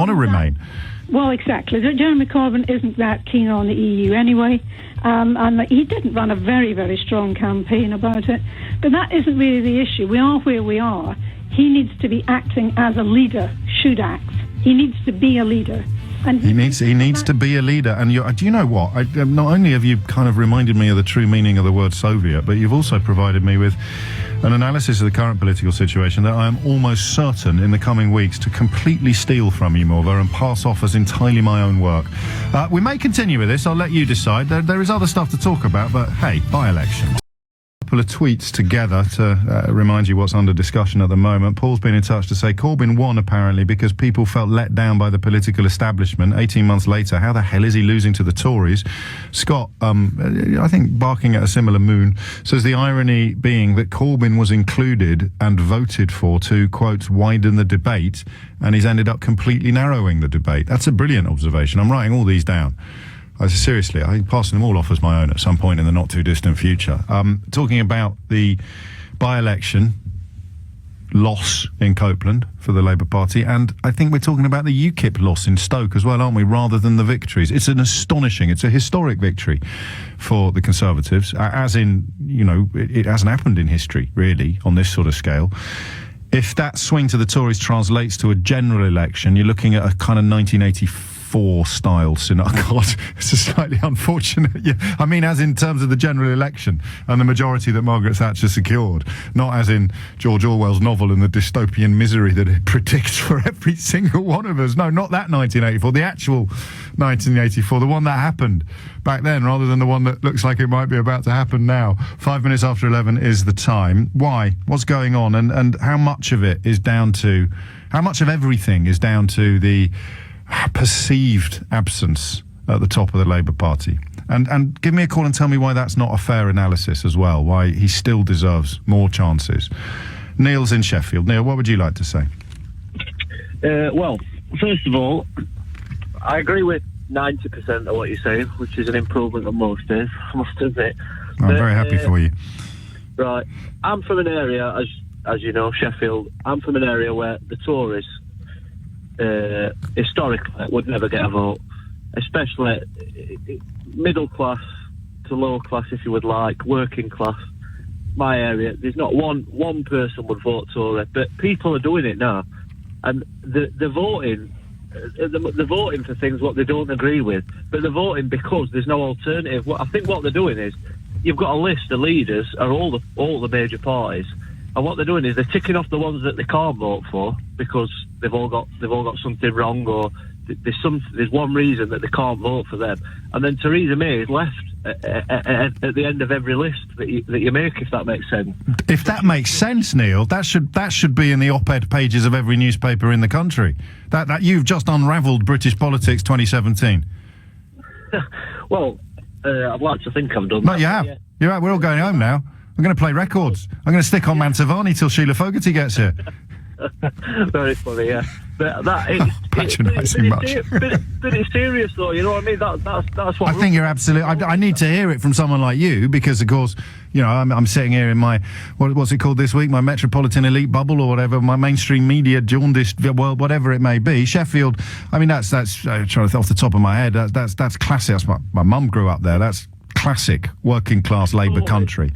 to remain.
Well, exactly. Jeremy Corbyn isn't that keen on the EU anyway, and he didn't run a very, very strong campaign about it. But that isn't really the issue. We are where we are. He needs to be acting as a leader should act. He needs to be a leader. And he needs
to be a leader. And do you know what? Not only have you kind of reminded me of the true meaning of the word Soviet, but you've also provided me with an analysis of the current political situation that I am almost certain in the coming weeks to completely steal from you, Morva, and pass off as entirely my own work. We may continue with this. I'll let you decide. There is other stuff to talk about, but hey, by-election. Couple of tweets together to remind you what's under discussion at the moment. Paul's been in touch to say Corbyn won apparently because people felt let down by the political establishment. 18 months later, how the hell is he losing to the Tories? Scott, I think barking at a similar moon, says the irony being that Corbyn was included and voted for to, quote, widen the debate, and he's ended up completely narrowing the debate. That's a brilliant observation. I'm writing all these down. Seriously, I think passing them all off as my own at some point in the not-too-distant future. Talking about the by-election loss in Copeland for the Labour Party, and I think we're talking about the UKIP loss in Stoke as well, aren't we, rather than the victories. It's it's a historic victory for the Conservatives, as in, it hasn't happened in history, really, on this sort of scale. If that swing to the Tories translates to a general election, you're looking at a kind of 1984 1984 style God, it's a slightly unfortunate. Yeah, I mean, as in terms of the general election and the majority that Margaret Thatcher secured, not as in George Orwell's novel and the dystopian misery that it predicts for every single one of us. No, not that 1984, the actual 1984, the one that happened back then, rather than the one that looks like it might be about to happen now. 5 minutes after 11 is the time. Why? What's going on? And how much of it is down to, how much of everything is down to the perceived absence at the top of the Labour Party? And give me a call and tell me why that's not a fair analysis as well, why he still deserves more chances. Neil's in Sheffield. Neil, what would you like to say?
Well, first of all, I agree with 90% of what you're saying, which is an improvement on most days, I must admit.
I'm very happy for you.
Right. I'm from an area, as you know, Sheffield, I'm from an area where the Tories, historically, would never get a vote, especially middle class to lower class, if you would like, working class. My area, there's not one person would vote Tory, but people are doing it now. And they're voting... They're voting for things what they don't agree with, but they're voting because there's no alternative. I think what they're doing is you've got a list of leaders of all the major parties, and what they're doing is they're ticking off the ones that they can't vote for because they've all got something wrong, or there's one reason that they can't vote for them, and then Theresa May is left at the end of every list that you make, if that makes sense.
If that makes sense, Neil, that should be in the op-ed pages of every newspaper in the country. That you've just unravelled British politics 2017.
Well, I'd like to think I've done
No,
that.
you have.
Yeah.
You're right. We're all going home now. I'm going to play records. I'm going to stick on Mantovani till Sheila Fogarty gets here.
Very funny, yeah. But that
patronising much.
But it's serious, though. You know what I mean? That's what
I think you're absolutely. I need to hear it from someone like you because, of course, you know, I'm sitting here in my what's it called this week? My metropolitan elite bubble or whatever, my mainstream media jaundiced world, whatever it may be. Sheffield. I mean, that's trying to off the top of my head. That's classic. That's my mum grew up there. That's classic working class Labour country.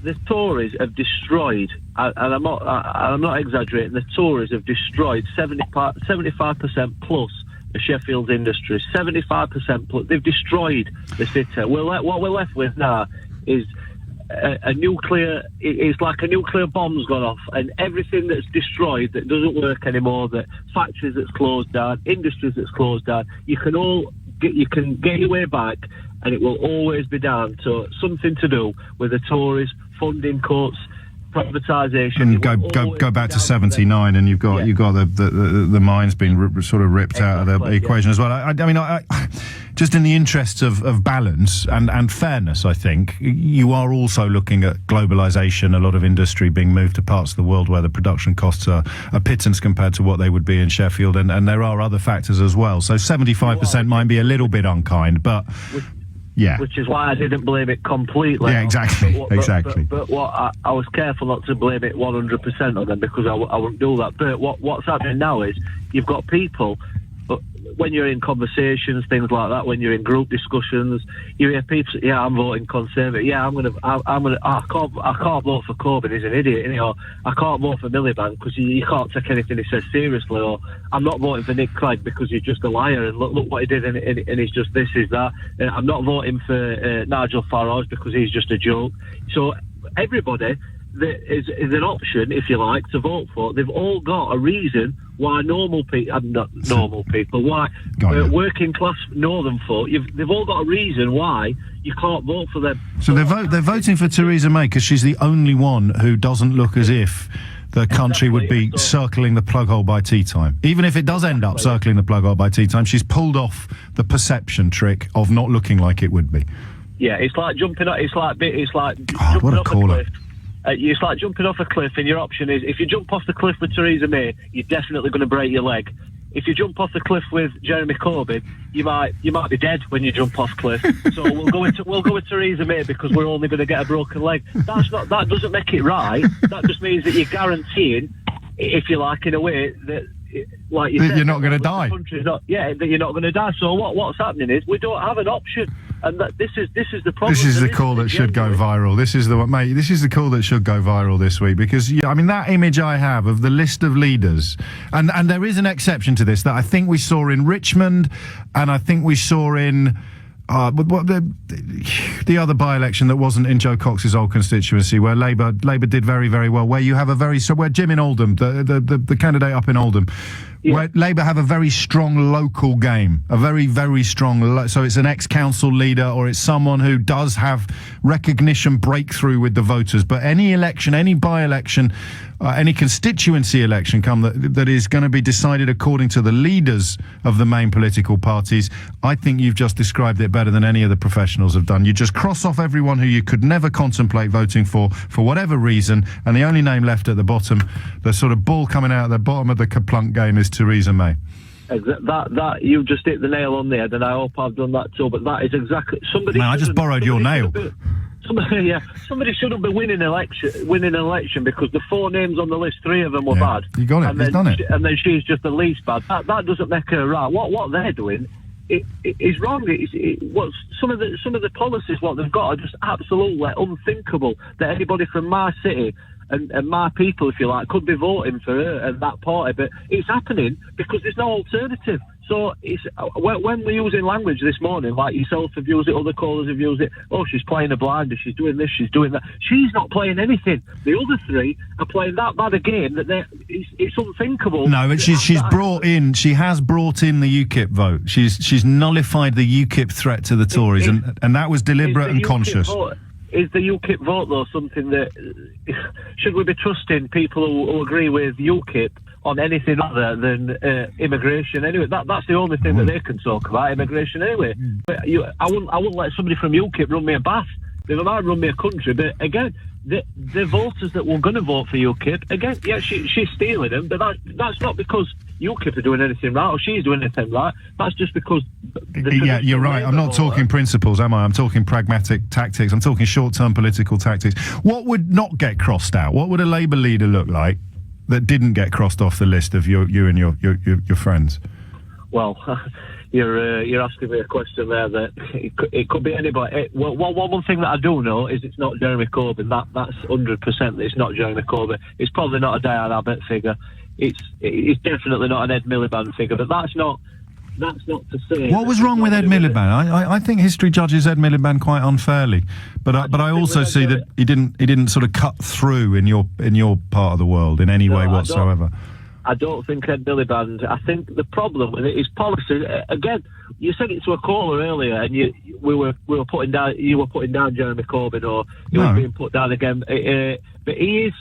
The Tories have destroyed, and I'm not exaggerating, the Tories have destroyed 75% plus of Sheffield's industry. 75% plus. They've destroyed the city. What we're left with now is a nuclear. It's like a nuclear bomb's gone off, and everything that's destroyed that doesn't work anymore. That factories that's closed down, industries that's closed down. You can get your way back, and it will always be down to something to do with the Tories funding cuts, privatisation.
And go back to 79, and you've got the mines being sort of ripped out of the equation as well. I mean, just in the interests of balance and fairness, I think you are also looking at globalisation. A lot of industry being moved to parts of the world where the production costs are a pittance compared to what they would be in Sheffield, and there are other factors as well. So 75% might be a little bit unkind, but. Yeah.
Which is why I didn't blame it completely.
Yeah, exactly. Exactly.
But what I was careful not to blame it 100% on them because I wouldn't do that. But what's happening now is you've got people, when you're in conversations, things like that, when you're in group discussions, you hear people say, yeah, I'm voting Conservative. Yeah, I can't vote for Corbyn. He's an idiot, isn't he? Or I can't vote for Miliband because you can't take anything he says seriously. Or I'm not voting for Nick Clegg because he's just a liar and look what he did and he's just this, is that. I'm not voting for Nigel Farage because he's just a joke. So everybody is an option, if you like, to vote for. They've all got a reason why normal people, why working class northern folk, they've all got a reason why you can't vote for them.
So they're voting for Theresa May because she's the only one who doesn't look as if the country would be circling the plug hole by tea time. Even if it does end up circling the plug hole by tea time, she's pulled off the perception trick of not looking like it would be.
Yeah, it's like jumping. It's like
what a caller.
It's like jumping off a cliff, and your option is, if you jump off the cliff with Theresa May, you're definitely going to break your leg. If you jump off the cliff with Jeremy Corbyn, you might be dead when you jump off cliff. So we'll go with Theresa May because we're only going to get a broken leg. That doesn't make it right. That just means that you're guaranteeing, if you like, in a way that, like you said,
you're not going to die.
That you're not going to die. So what's happening is we don't have an option. And this is the problem.
This is the call that should go viral. This is the one, mate. This is the call that should go viral this week because I mean that image I have of the list of leaders, and there is an exception to this that I think we saw in Richmond, and I think we saw in. The other by-election that wasn't in Joe Cox's old constituency, where Labour did very, very well, where you have where Jim in Oldham, the candidate up in Oldham, where Labour have a very strong local game, a very, very strong. So it's an ex-council leader or it's someone who does have recognition breakthrough with the voters. But any election, any by-election, any constituency election that is going to be decided according to the leaders of the main political parties, I think you've just described it better than any of the professionals have done. You just cross off everyone who you could never contemplate voting for whatever reason, and the only name left at the bottom, the sort of ball coming out at the bottom of the Kaplunk game, is Theresa May.
That you just hit the nail on the head, and I hope I've done that too. But that is exactly somebody.
Man, I just borrowed your nail.
Somebody shouldn't be winning an election because the 4 names on the list, 3 of them were bad.
You got it. He's done it.
And then she's just the least bad. That doesn't make her right. What they're doing is wrong. What some of the policies what they've got are just absolutely unthinkable. That anybody from my city and my people, if you like, could be voting for her and that party, but it's happening because there's no alternative. So it's when we're using language this morning, like yourself have used it, other callers have used it. Oh, she's playing a blinder, she's doing this, she's doing that. She's not playing anything. The other 3 are playing that bad a game that it's unthinkable.
No, but she has brought in the UKIP vote. She's nullified the UKIP threat to the Tories, and that was deliberate and conscious.
Is the UKIP vote, though, something that... should we be trusting people who agree with UKIP on anything other than immigration anyway? That's the only thing that they can talk about, immigration anyway. But I wouldn't let somebody from UKIP run me a bath. They might run me a country, but again, the voters that were going to vote for UKIP, again, yeah, she's stealing them, but that's not because UKIP are doing anything right or she's doing anything right. That's just because...
Yeah, you're right. I'm not talking principles, am I? I'm talking pragmatic tactics. I'm talking short-term political tactics. What would not get crossed out? What would a Labour leader look like that didn't get crossed off the list of you and your friends?
Well... You're asking me a question there that it could be anybody. One thing that I do know is it's not Jeremy Corbyn. That's 100% that it's not Jeremy Corbyn. It's probably not a Diane Abbott figure. It's definitely not an Ed Miliband figure. But that's not to say.
What was wrong with Ed Miliband? I think history judges Ed Miliband quite unfairly. But I also see that he didn't sort of cut through in your part of the world in any way whatsoever.
I don't think Ed Miliband. I think the problem with it is policy. Again, you said it to a caller earlier, and you were putting down Jeremy Corbyn, or you were being put down again. But he is,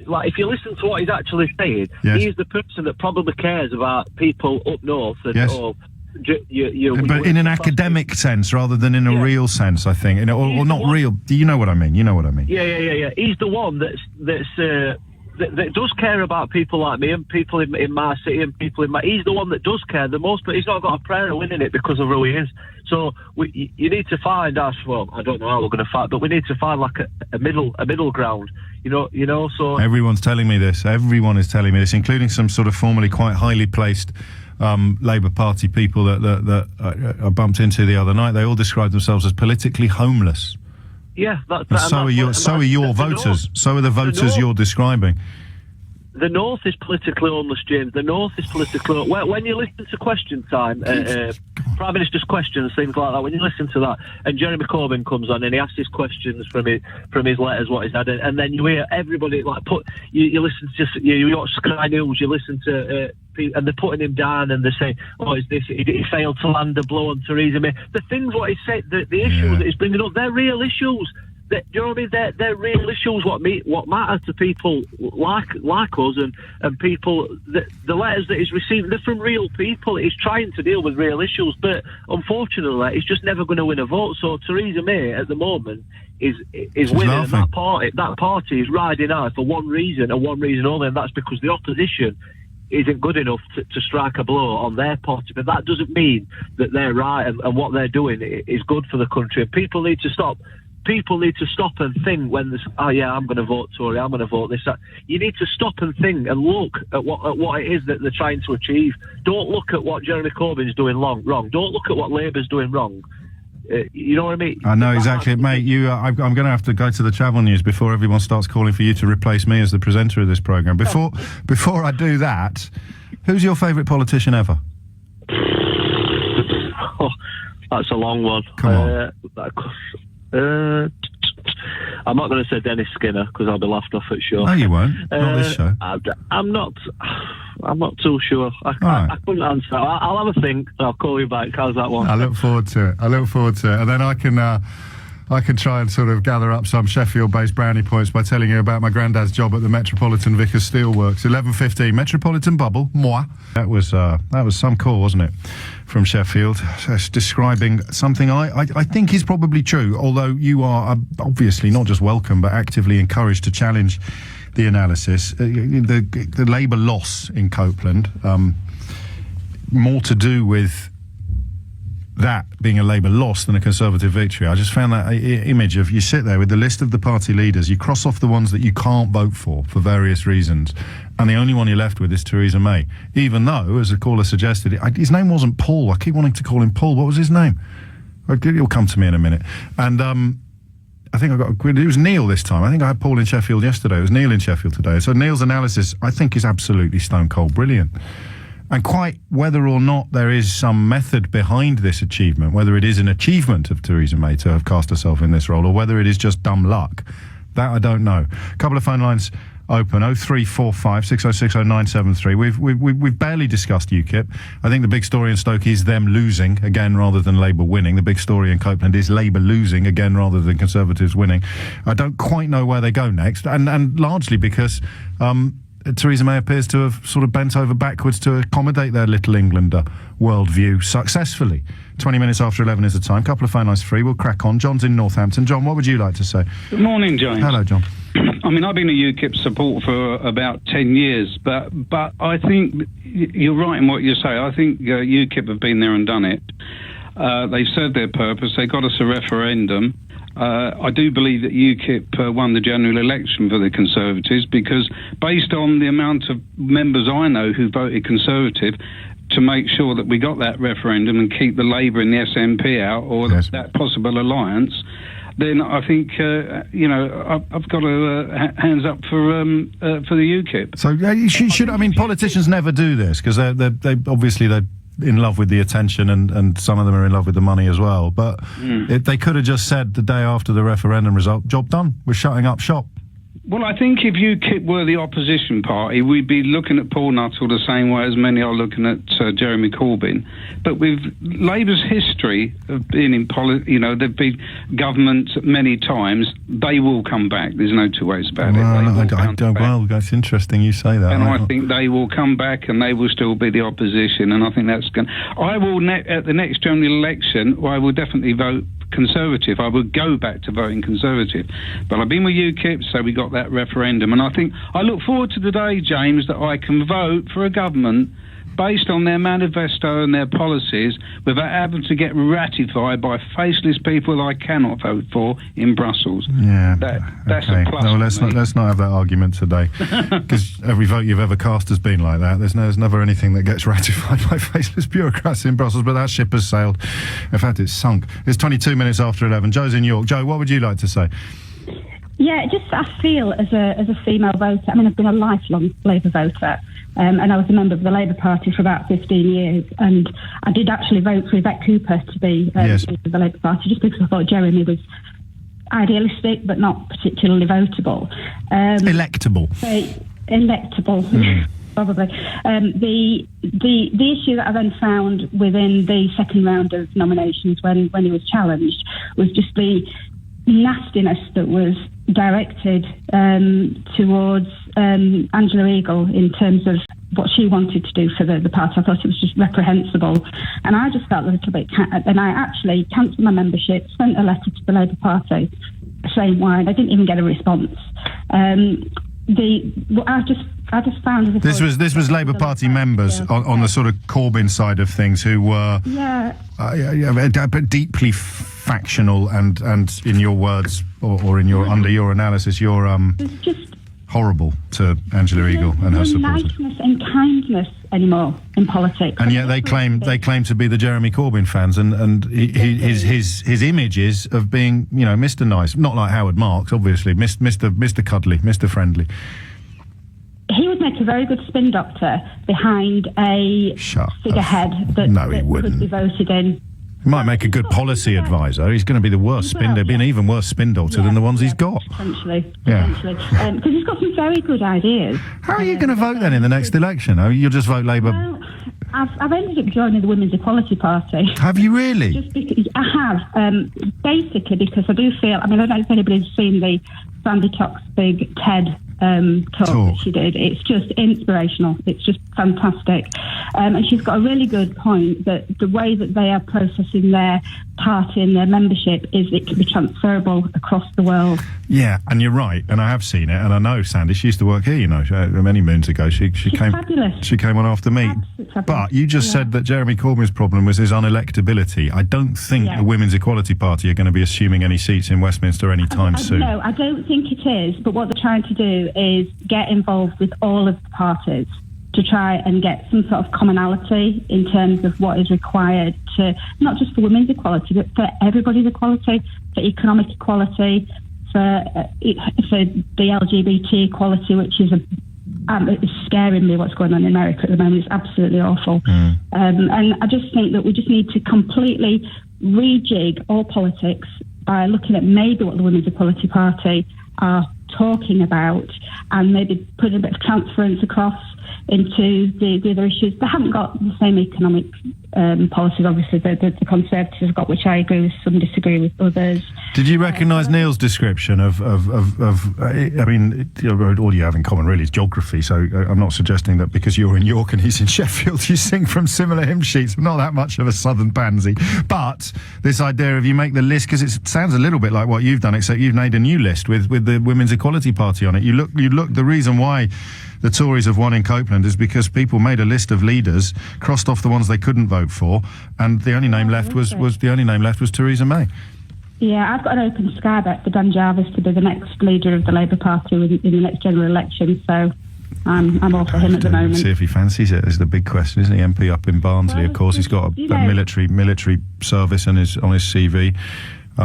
like, if you listen to what he's actually saying, he is the person that probably cares about people up north. And,
but in an academic sense rather than in a real sense, I think, or not real. You know what I mean?
Yeah. He's the one that does care about people like me and people in my city and people in my... He's the one that does care the most, but he's not got a prayer of winning it because of who he is. So you need to find us. Well, I don't know how we're going to fight, but we need to find like a middle ground. You know. So
everyone's telling me this. Everyone is telling me this, including some sort of formerly quite highly placed Labour Party people that I bumped into the other night. They all describe themselves as politically homeless.
Yeah,
so are your voters. So are the voters you're describing.
The North is politically homeless, James. The North is politically... When you listen to Question Time, Prime Minister's questions, things like that, when you listen to that, and Jeremy Corbyn comes on and he asks his questions from his letters, what he's had, and then you hear everybody, like, you listen to... You watch Sky News, you listen to... and they're putting him down and they're saying, he failed to land a blow on Theresa May. The things what he said, the issues that he's bringing up, they're real issues. Do you know what I mean? They're real issues. What matters to people like us and people. The letters that he's receiving, they're from real people. He's trying to deal with real issues, but unfortunately, he's just never going to win a vote. So Theresa May at the moment is winning, and that party is riding out for one reason and one reason only, and that's because the opposition isn't good enough to strike a blow on their party. But that doesn't mean that they're right and what they're doing is good for the country. And people need to stop. People need to stop and think when there's, I'm going to vote Tory, I'm going to vote this, that. You need to stop and think and look at what it is that they're trying to achieve. Don't look at what Jeremy Corbyn's doing wrong. Don't look at what Labour's doing wrong. You know what I mean?
I know exactly, mate. I'm going to have to go to the travel news before everyone starts calling for you to replace me as the presenter of this programme. Before I do that, who's your favourite politician ever?
Oh, that's a long one.
Come on.
I'm not going to say Dennis Skinner because I'll be laughed off at show.
No, you won't. Not this show.
I'm not too sure. I couldn't answer. I'll have a think. I'll call you back. How's that one?
I look forward to it. And then I can try and sort of gather up some Sheffield-based brownie points by telling you about my granddad's job at the Metropolitan Vickers Steelworks. 11:15, Metropolitan Bubble, moi. That was some call, wasn't it, from Sheffield, describing something I think is probably true, although you are obviously not just welcome but actively encouraged to challenge the analysis. The Labour loss in Copeland, more to do with that being a Labour loss than a Conservative victory. I just found that image of you sit there with the list of the party leaders, you cross off the ones that you can't vote for various reasons, and the only one you're left with is Theresa May, even though, as a caller suggested, his name wasn't Paul. I keep wanting to call him Paul. What was his name? He'll come to me in a minute. And I think it was Neil this time. I think I had Paul in Sheffield yesterday. It was Neil in Sheffield today. So Neil's analysis, I think, is absolutely stone cold brilliant. And quite whether or not there is some method behind this achievement, whether it is an achievement of Theresa May to have cast herself in this role, or whether it is just dumb luck, that I don't know. A couple of phone lines open, 0345 606 0973. We've barely discussed UKIP. I think the big story in Stoke is them losing again rather than Labour winning. The big story in Copeland is Labour losing again rather than Conservatives winning. I don't quite know where they go next, and largely because Theresa May appears to have sort of bent over backwards to accommodate their Little Englander worldview successfully. 20 minutes after 11 is the time. Couple of phone lines free. We'll crack on. John's in Northampton. John, what would you like to say?
Good morning, James.
Hello, John.
I mean, I've been a UKIP supporter for about 10 years, but I think you're right in what you say. I think UKIP have been there and done it. They've served their purpose. They got us a referendum. I do believe that UKIP won the general election for the Conservatives because based on the amount of members I know who voted Conservative to make sure that we got that referendum and keep the Labour and the SNP out or that possible alliance, then I think, I've got to hands up for the UKIP.
So you should. I mean, politicians never do this because they obviously they're in love with the attention and some of them are in love with the money as well. But they could have just said the day after the referendum result, job done, we're shutting up shop.
Well, I think if UKIP were the opposition party, we'd be looking at Paul Nuttall the same way as many are looking at Jeremy Corbyn. But with Labour's history of being in they've been government many times, they will come back. There's no two ways about it.
Well, that's interesting you say that.
And I think they will come back and they will still be the opposition. And I think that's going. I will at the next general election. I will definitely vote Conservative. I would go back to voting Conservative, but I've been with UKIP, so we got that referendum, and I think I look forward to the day, James, that I can vote for a government based on their manifesto and their policies without having to get ratified by faceless people I cannot vote for in Brussels.
Yeah,
that's a plus.
No, let's not have that argument today, because every vote you've ever cast has been like that. There's never anything that gets ratified by faceless bureaucrats in Brussels, but that ship has sailed. In fact, it's sunk. It's 22 minutes after 11. Joe's in York. Joe, what would you like to say?
Yeah, just I feel as a female voter, I mean, I've been a lifelong Labour voter, and I was a member of the Labour Party for about 15 years, and I did actually vote for Yvette Cooper to be the Labour Party, just because I thought Jeremy was idealistic but not particularly votable.
Electable.
Electable. Probably. The issue that I then found within the second round of nominations when he was challenged was just the nastiness that was directed towards Angela Eagle in terms of what she wanted to do for the party. I thought it was just reprehensible, and I just felt a little bit. And I actually cancelled my membership, sent a letter to the Labour Party saying why. I didn't even get a response. I just found
this was Labour Party members on the sort of Corbyn side of things who were deeply factional and in your words or in your under your analysis, you're horrible to Angela Eagle and her supporters.
Niceness and kindness anymore in politics.
And yet they claim to be the Jeremy Corbyn fans, and his image is of being, you know, Mr. Nice, not like Howard Marks, obviously, Mr. Cuddly, Mr. Friendly.
He would make a very good spin doctor behind a figurehead that could be voted in.
He might make a good policy advisor. He's going to be the worst spin. There'd be an even worse spin doctor than the ones he's got.
Potentially.
Yeah.
Because he's got some very good ideas.
How are you going to vote then in the next election? Oh, you'll just vote Labour?
Well, I've ended up joining the Women's Equality Party.
Have you really?
Just because I have. Basically because I do feel, I mean, I don't know if anybody's seen the Sandy Toksvig TED talk that she did. It's just inspirational. It's just fantastic. And she's got a really good point that the way that they are processing their party and their membership is it can be transferable across the world.
Yeah, and you're right, and I have seen it, and I know Sandy. She used to work here, you know, many moons ago. She's came
fabulous.
She came on after me. But you just said that Jeremy Corbyn's problem was his unelectability. I don't think the Women's Equality Party are going to be assuming any seats in Westminster anytime soon.
No, I don't think it is. But what they're trying to do is get involved with all of the parties to try and get some sort of commonality in terms of what is required to, not just for women's equality, but for everybody's equality, for economic equality, for the LGBT equality, which is it's scaring me what's going on in America at the moment. It's absolutely awful. And I just think that we just need to completely rejig all politics by looking at maybe what the Women's Equality Party are talking about and maybe putting a bit of transference across into the other issues. They haven't got the same economic policies, obviously, the Conservatives have got, which I agree with, some disagree with others.
Did you recognise Neil's description of I mean, all you have in common really is geography, so I'm not suggesting that because you're in York and he's in Sheffield you sing from similar hymn sheets. I'm not that much of a southern pansy. But this idea of you make the list, because it sounds a little bit like what you've done, except you've made a new list with the Women's Equality Party on it. You look, the reason why the Tories have won in Copeland is because people made a list of leaders, crossed off the ones they couldn't vote for, and the only name left was Theresa May.
Yeah, I've got an open sky bet for Dan Jarvis to be the next leader of the Labour Party in the next general election, so I'm all for him at the moment.
See if he fancies it is the big question, isn't he? MP up in Barnsley, well, of course. He's got a military service on his CV.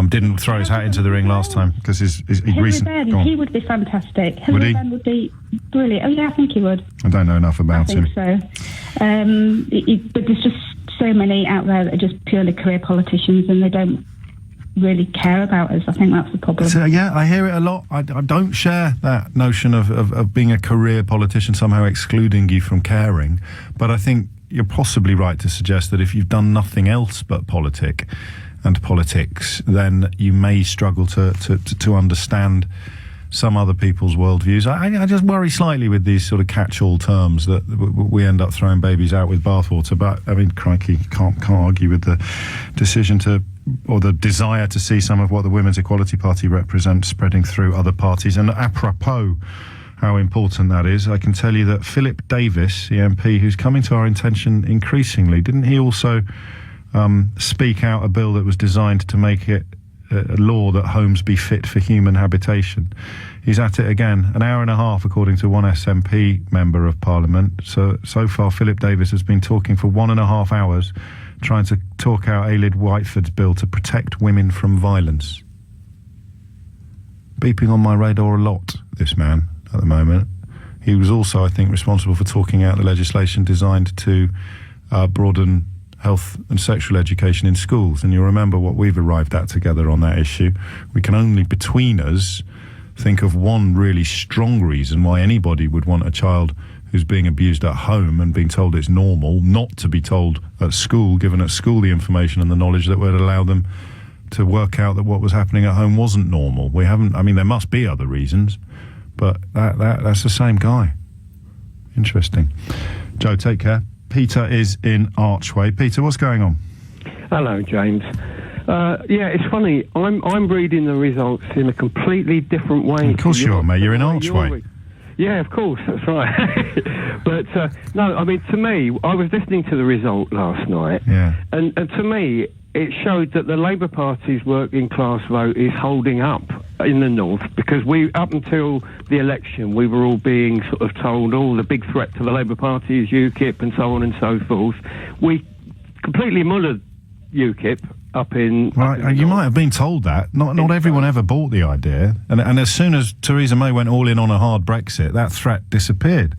Didn't throw his hat into the ring last time because he
would be fantastic. Hillary Benn would be brilliant. Oh yeah, I think he would.
I don't know enough about him.
I think so. But there's just so many out there that are just purely career politicians and they don't really care about us. I think that's the problem.
So, yeah, I hear it a lot. I don't share that notion of being a career politician somehow excluding you from caring, but I think you're possibly right to suggest that if you've done nothing else but politics, then you may struggle to understand some other people's worldviews. I just worry slightly with these sort of catch-all terms that we end up throwing babies out with bathwater. But I mean, crikey, can't argue with the decision or the desire to see some of what the Women's Equality Party represents spreading through other parties. And apropos how important that is, I can tell you that Philip Davis, the MP, who's coming to our attention increasingly, didn't he also speak out a bill that was designed to make it a law that homes be fit for human habitation? He's at it again, an hour and a half, according to one SNP member of Parliament. So far, Philip Davis has been talking for 1.5 hours, trying to talk out Ailid Whiteford's bill to protect women from violence. Beeping on my radar a lot, this man, at the moment. He was also, I think, responsible for talking out the legislation designed to broaden health and sexual education in schools. And you'll remember what we've arrived at together on that issue. We can only, between us, think of one really strong reason why anybody would want a child who's being abused at home and being told it's normal not to be told at school, given at school the information and the knowledge that would allow them to work out that what was happening at home wasn't normal. We haven't, I mean, there must be other reasons, but that's the same guy. Interesting. Joe, take care. Peter is in Archway. Peter, what's going on?
Hello, James. Yeah, it's funny. I'm reading the results in a completely different way.
Of course you are, mate. You're in Archway.
Yeah, of course. That's right. But, no, I mean, to me, I was listening to the result last night.
Yeah.
And to me, it showed that the Labour Party's working class vote is holding up in the north, because up until the election, we were all being sort of told, the big threat to the Labour Party is UKIP and so on and so forth. We completely mullered UKIP up in...
Right, you might have been told that. Not everyone ever bought the idea. And as soon as Theresa May went all in on a hard Brexit, that threat disappeared.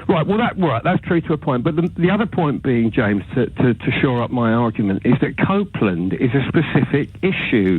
Right, well, that's true to a point. But the other point being, James, to shore up my argument, is that Copeland is a specific issue.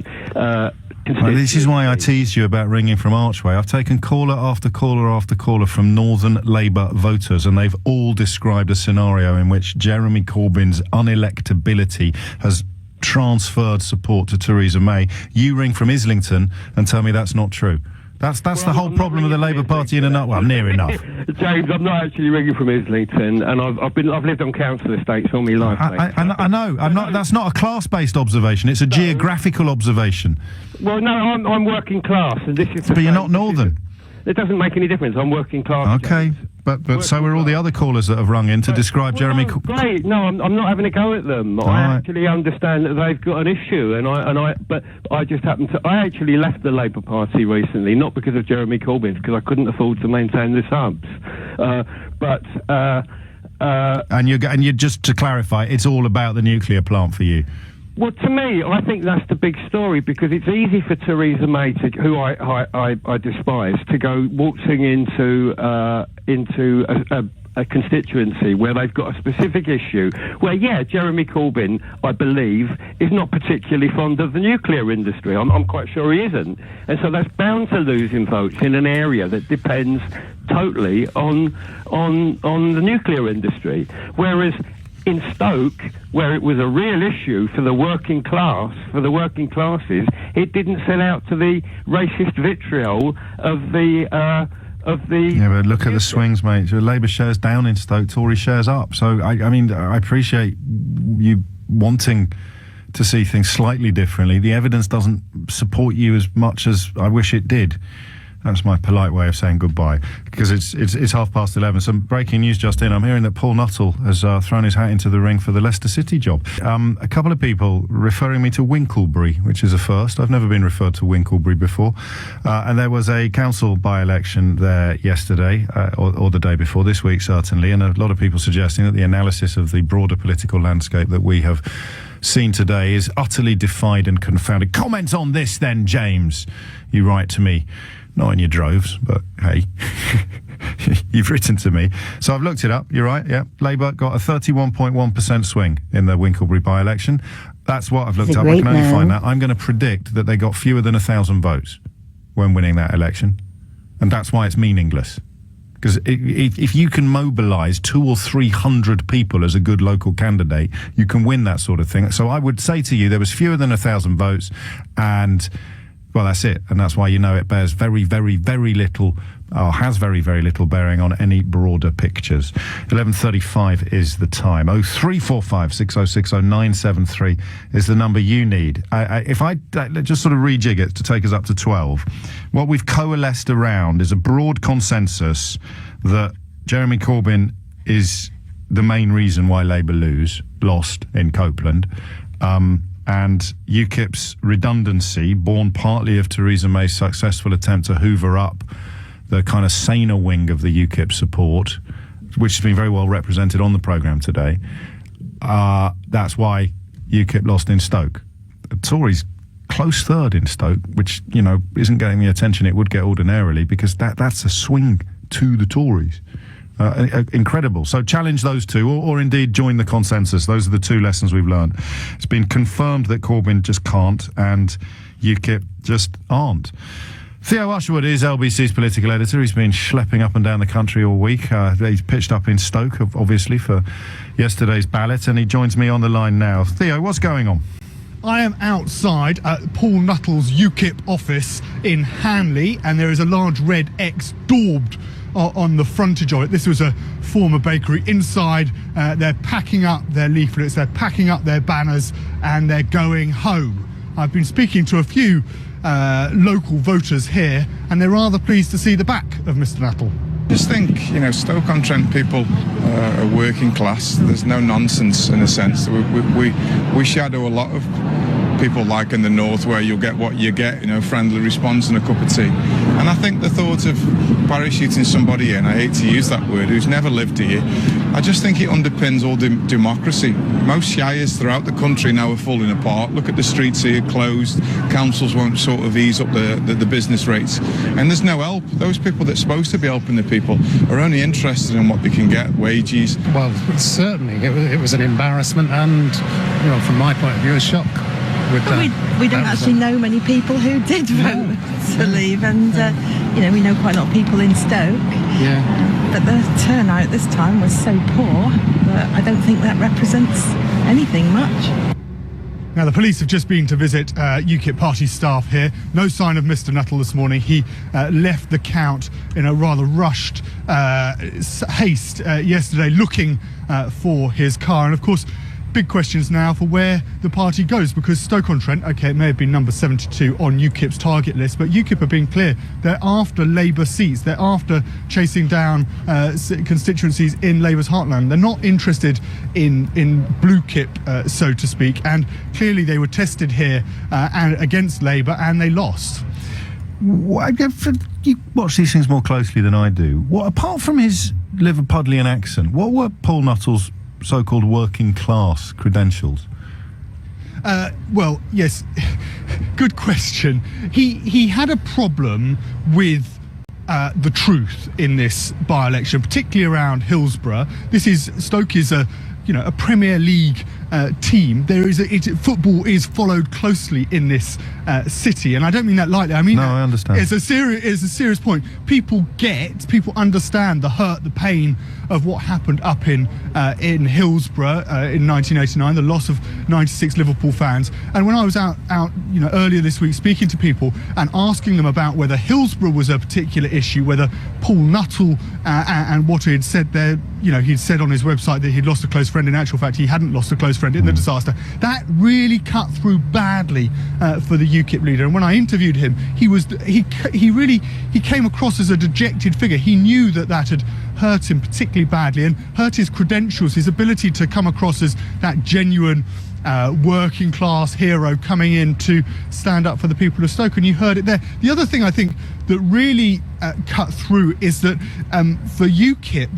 This is why I teased you about ringing from Archway. I've taken caller after caller after caller from Northern Labour voters, and they've all described a scenario in which Jeremy Corbyn's unelectability has transferred support to Theresa May. You ring from Islington and tell me that's not true. That's the whole problem of the Labour Party in a nutshell. Well, near enough.
James, I'm not actually ringing from Islington, and I've lived on council estates all my life.
I know. I'm not. That's not a class-based observation. It's a geographical observation.
Well, no, I'm working class, and this is.
But you're not northern.
It doesn't make any difference. I'm working class.
Okay, but so are all the other callers that have rung in to describe Jeremy.
Great. No, I'm not having a go at them. I actually understand that they've got an issue, but I just happen to. I actually left the Labour Party recently, not because of Jeremy Corbyn, because I couldn't afford to maintain the subs.
And you're just to clarify, it's all about the nuclear plant for you.
Well, to me, I think that's the big story, because it's easy for Theresa May, who I despise, to go waltzing into a constituency where they've got a specific issue, where, Jeremy Corbyn, I believe, is not particularly fond of the nuclear industry. I'm quite sure he isn't. And so that's bound to lose in votes in an area that depends totally on the nuclear industry. Whereas in Stoke, where it was a real issue for the working classes, it didn't sell out to the racist vitriol of the. Yeah,
but look at the swings, mate. So Labour shares down in Stoke, Tory shares up. So I mean, I appreciate you wanting to see things slightly differently. The evidence doesn't support you as much as I wish it did. That's my polite way of saying goodbye, because it's 11:30. Some breaking news just in. I'm hearing that Paul Nuttall has thrown his hat into the ring for the Leicester City job. A couple of people referring me to Winklebury, which is a first. I've never been referred to Winklebury before. And there was a council by-election there yesterday, or the day before, this week certainly, and a lot of people suggesting that the analysis of the broader political landscape that we have seen today is utterly defied and confounded. Comment on this then, James, you write to me. Not in your droves, but hey, you've written to me. So I've looked it up, you're right, yeah. Labour got a 31.1% swing in the Winklebury by-election. That's what I've looked up. I can only find that. I'm going to predict that they got fewer than 1,000 votes when winning that election. And that's why it's meaningless. Because if you can mobilise 200 or 300 people as a good local candidate, you can win that sort of thing. So I would say to you, there was fewer than 1,000 votes, and... well, that's it, and that's why you know it bears very, very, very little, or has very, very little bearing on any broader pictures. 11:35 is the time. 0345 6060 973 is the number you need. If I just sort of rejig it to take us up to 12, what we've coalesced around is a broad consensus that Jeremy Corbyn is the main reason why Labour lost in Copeland. And UKIP's redundancy, born partly of Theresa May's successful attempt to hoover up the kind of saner wing of the UKIP support, which has been very well represented on the programme today. That's why UKIP lost in Stoke. The Tories close third in Stoke, which, isn't getting the attention it would get ordinarily, because that's a swing to the Tories. Incredible. So challenge those two, or indeed join the consensus. Those are the two lessons we've learned. It's been confirmed that Corbyn just can't, and UKIP just aren't. Theo Usherwood is LBC's political editor. He's been schlepping up and down the country all week. He's pitched up in Stoke, obviously, for yesterday's ballot, and he joins me on the line now. Theo, what's going on?
I am outside at Paul Nuttall's UKIP office in Hanley, and there is a large red X daubed on the frontage of it. This was a former bakery. Inside, they're packing up their leaflets, they're packing up their banners, and they're going home. I've been speaking to a few local voters here, and they're rather pleased to see the back of Mr. Nuttall.
I just think, Stoke-on-Trent people are working class. There's no nonsense, in a sense. We shadow a lot of people like in the north, where you'll get what you get, friendly response and a cup of tea. And I think the thought of parachuting somebody in, I hate to use that word, who's never lived here, I just think it underpins all democracy. Most shires throughout the country now are falling apart. Look at the streets here closed. Councils won't sort of ease up the business rates. And there's no help. Those people that's supposed to be helping the people are only interested in what they can get, wages.
Well, certainly it was an embarrassment and, from my point of view, a shock.
We don't actually know many people who did vote to leave, and we know quite a lot of people in Stoke.
Yeah.
But the turnout this time was so poor that I don't think that represents anything much.
Now, the police have just been to visit UKIP party staff here. No sign of Mr. Nuttall this morning. He left the count in a rather rushed haste yesterday, looking for his car. And of course, big questions now for where the party goes, because Stoke-on-Trent, okay, it may have been number 72 on UKIP's target list, but UKIP are being clear. They're after Labour seats. They're after chasing down constituencies in Labour's heartland. They're not interested in blue kip, so to speak, and clearly they were tested here and against Labour, and they lost.
You watch these things more closely than I do. What, apart from his Liverpudlian accent, what were Paul Nuttall's so-called working class credentials?
Well, yes, good question. He had a problem with the truth in this by-election, particularly around Hillsborough. Stoke is a Premier League team. Football is followed closely in this city, and I don't mean that lightly. I mean,
no, I understand.
It's a serious point. People understand the hurt, the pain of what happened up in Hillsborough in 1989, the loss of 96 Liverpool fans. And when I was out earlier this week speaking to people and asking them about whether Hillsborough was a particular issue, whether Paul Nuttall and what he had said there, he'd said on his website that he'd lost a close friend. In actual fact, he hadn't lost a close friend in the disaster. That really cut through badly for the UKIP leader. And when I interviewed him, he came across as a dejected figure. He knew that had hurt him particularly badly and hurt his credentials, his ability to come across as that genuine working class hero coming in to stand up for the people of Stoke, and you heard it there. The other thing I think that really cut through is that for UKIP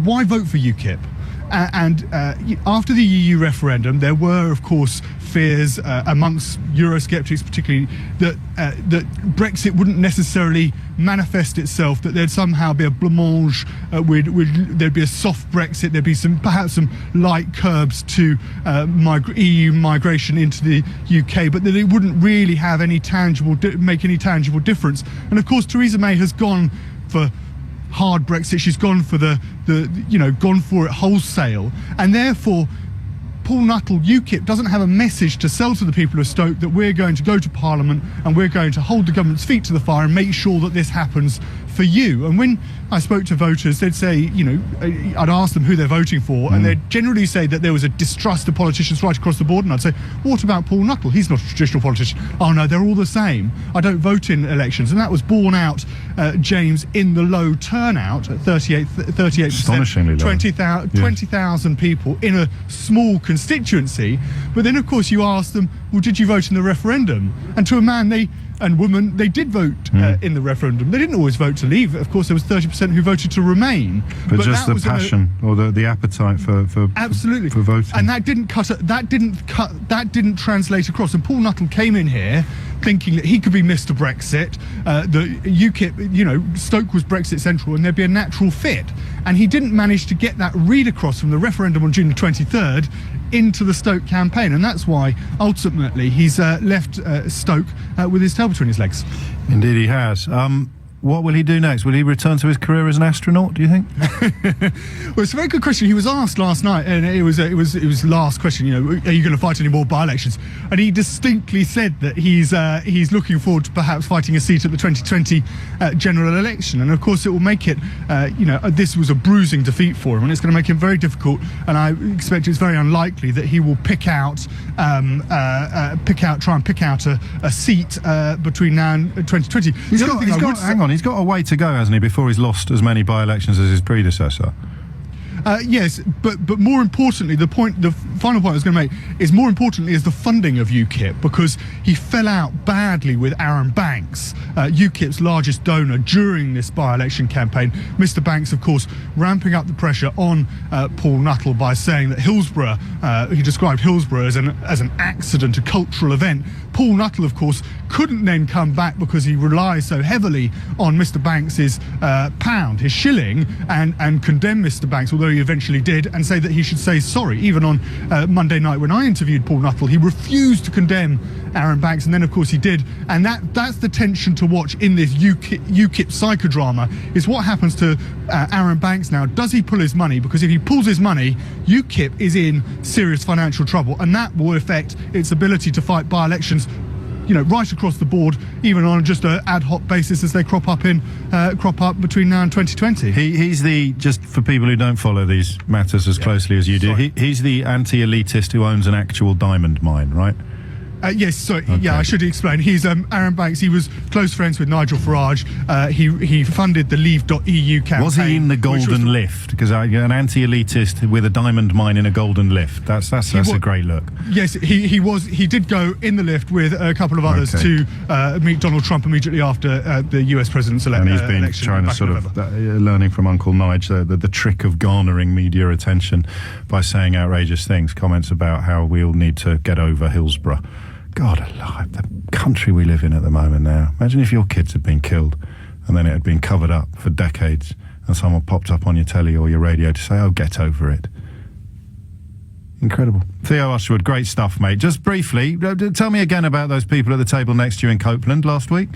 why vote for UKIP? And after the EU referendum, there were, of course, fears amongst Eurosceptics particularly that Brexit wouldn't necessarily manifest itself, that there'd somehow be a blancmange, there'd be a soft Brexit, there'd be perhaps some light curbs to EU migration into the UK, but that it wouldn't really have make any tangible difference. And of course, Theresa May has gone for hard Brexit. She's gone for gone for it wholesale, and therefore Paul Nuttall, UKIP, doesn't have a message to sell to the people of Stoke that we're going to go to Parliament and we're going to hold the government's feet to the fire and make sure that this happens for you. And when I spoke to voters, they'd say, I'd ask them who they're voting for, and they'd generally say that there was a distrust of politicians right across the board. And I'd say, what about Paul Nuttall? He's not a traditional politician. Oh no, they're all the same. I don't vote in elections. And that was borne out, James, in the low turnout, 38%.
Astonishingly low.
20,000 people in a small constituency. But then, of course, you ask them, well, did you vote in the referendum? And to a man and woman, they did vote in the referendum. They didn't always vote to leave. Of course, there was 30% who voted to remain.
But just the passion or the appetite for
absolutely
for voting,
and that didn't translate across. And Paul Nuttall came in here thinking that he could be Mr. Brexit. The UKIP, Stoke was Brexit central, and there'd be a natural fit. And he didn't manage to get that read across from the referendum on June the 23rd into the Stoke campaign, and that's why ultimately he's left Stoke with his tail between his legs.
Indeed, he has. What will he do next? Will he return to his career as an astronaut, do you think?
Well, it's a very good question. He was asked last night, and it was last question, are you going to fight any more by-elections? And he distinctly said that he's looking forward to perhaps fighting a seat at the 2020 general election. And of course it will make it, this was a bruising defeat for him, and it's going to make him very difficult, and I expect it's very unlikely that he will try and pick out a seat between now and 2020.
He's got a way to go, hasn't he, before he's lost as many by-elections as his predecessor?
Yes, but more importantly, the final point I was going to make is more importantly is the funding of UKIP, because he fell out badly with Aaron Banks, UKIP's largest donor during this by-election campaign. Mr. Banks, of course, ramping up the pressure on Paul Nuttall by saying that Hillsborough, he described Hillsborough as an accident, a cultural event. Paul Nuttall, of course, couldn't then come back because he relies so heavily on Mr. Banks's pound, his shilling, and condemn Mr. Banks, although he eventually did, and say that he should say sorry. Even on Monday night when I interviewed Paul Nuttall, he refused to condemn Aaron Banks, and then of course he did. And that's the tension to watch in this UKIP psychodrama, is what happens to Aaron Banks now. Does he pull his money? Because if he pulls his money, UKIP is in serious financial trouble, and that will affect its ability to fight by-elections, right across the board, even on just an ad hoc basis as they crop up between now and 2020.
He's just for people who don't follow these matters as closely as you do, he's the anti-elitist who owns an actual diamond mine, right?
Yes, sorry. Okay. Yeah, I should explain. He's Aaron Banks. He was close friends with Nigel Farage. He funded the Leave.eu campaign.
Was he in the golden lift? Because an anti-elitist with a diamond mine in a golden lift. That's a great look.
Yes, he was. He did go in the lift with a couple of others to meet Donald Trump immediately after the US president's election.
And he's been trying to sort of learning from Uncle Nigel the trick of garnering media attention by saying outrageous things, comments about how we all need to get over Hillsborough. God alive, the country we live in at the moment now. Imagine if your kids had been killed and then it had been covered up for decades and someone popped up on your telly or your radio to say, oh, get over it. Incredible. Theo Usherwood, great stuff, mate. Just briefly, tell me again about those people at the table next to you in Copeland last week.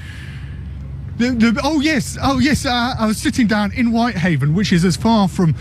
Oh yes. I was sitting down in Whitehaven, which is as far from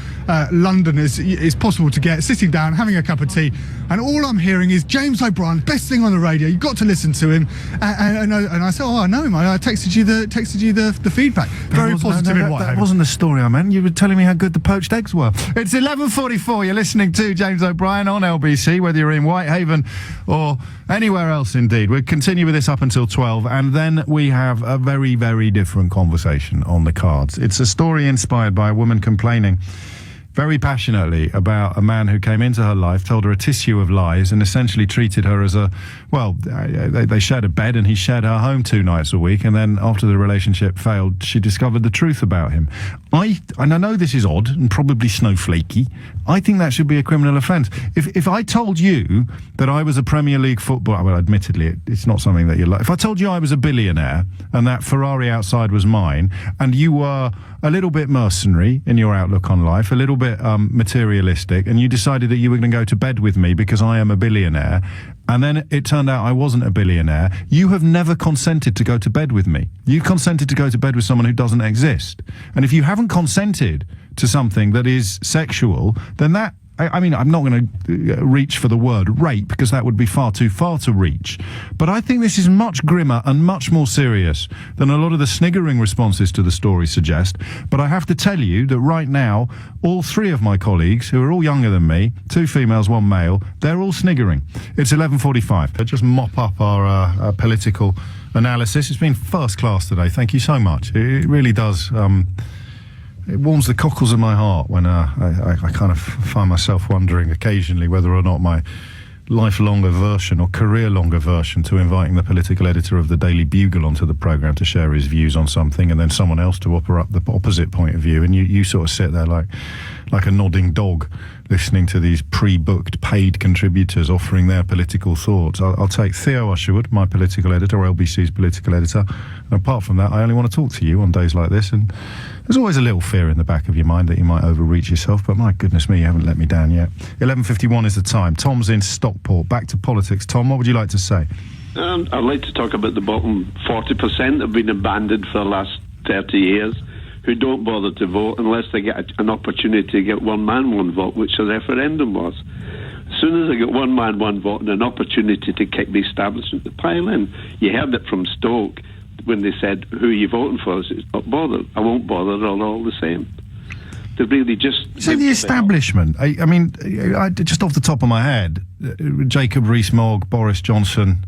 London as is possible to get. Sitting down, having a cup of tea, and all I'm hearing is James O'Brien, best thing on the radio. You've got to listen to him. And I said, oh, I know him. I texted you the feedback. Very positive in Whitehaven.
That wasn't the story I meant. You were telling me how good the poached eggs were. It's 11:44. You're listening to James O'Brien on LBC, whether you're in Whitehaven or anywhere else. Indeed, we'll continue with this up until 12, and then we have a very, very different conversation on the cards. It's a story inspired by a woman complaining very passionately about a man who came into her life, told her a tissue of lies, and essentially treated her as they shared a bed and he shared her home 2 nights a week, and then after the relationship failed, she discovered the truth about him. And I know this is odd and probably snowflakey. I think that should be a criminal offence. If I told you that I was a Premier League footballer, well, admittedly, it's not something that you like. If I told you I was a billionaire and that Ferrari outside was mine, and you were a little bit mercenary in your outlook on life, a little bit materialistic, and you decided that you were going to go to bed with me because I am a billionaire, and then it turned out I wasn't a billionaire, you have never consented to go to bed with me. You've consented to go to bed with someone who doesn't exist. And if you haven't consented to something that is sexual, then that, I mean, I'm not going to reach for the word rape because that would be far too far to reach. But I think this is much grimmer and much more serious than a lot of the sniggering responses to the story suggest. But I have to tell you that right now, all 3 of my colleagues, who are all younger than me, 2 females, 1 male, they're all sniggering. It's 11:45. Just mop up our political analysis. It's been first class today. Thank you so much. It really does... It warms the cockles of my heart when I kind of find myself wondering occasionally whether or not my lifelong aversion or career-long aversion to inviting the political editor of the Daily Bugle onto the programme to share his views on something and then someone else to offer up the opposite point of view, and you sort of sit there like a nodding dog listening to these pre-booked paid contributors offering their political thoughts. I'll take Theo Usherwood, my political editor, or LBC's political editor, and apart from that I only want to talk to you on days like this, and there's always a little fear in the back of your mind that you might overreach yourself, but my goodness me, you haven't let me down yet. 11:51 is the time. Tom's in Stockport. Back to politics. Tom, what would you like to say?
I'd like to talk about the bottom 40% have been abandoned for the last 30 years, who don't bother to vote unless they get an opportunity to get one man, one vote, which the referendum was. As soon as they get one man, one vote and an opportunity to kick the establishment to pile in, you heard it from Stoke when they said, who are you voting for? It's not bothered. I won't bother, they're all the same. They really just...
So the establishment, I mean, just off the top of my head, Jacob Rees-Mogg, Boris Johnson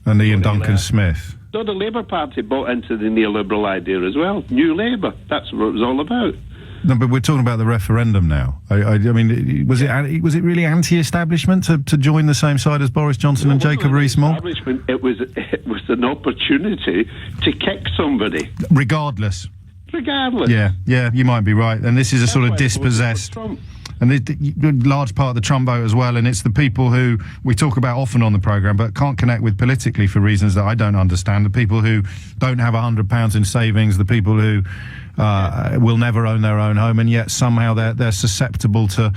and Ian Duncan Smith.
So the Labour Party bought into the neoliberal idea as well. New Labour, that's what it was all about.
No, but we're talking about the referendum now. I mean, was it really anti-establishment to join the same side as Boris Johnson and Jacob Rees-Mogg?
It was an opportunity to kick somebody.
Regardless.
Yeah,
you might be right. And this is a sort of dispossessed... And a large part of the Trump vote as well, and it's the people who we talk about often on the programme but can't connect with politically for reasons that I don't understand. The people who don't have £100 in savings, the people who will never own their own home, and yet somehow they're susceptible to...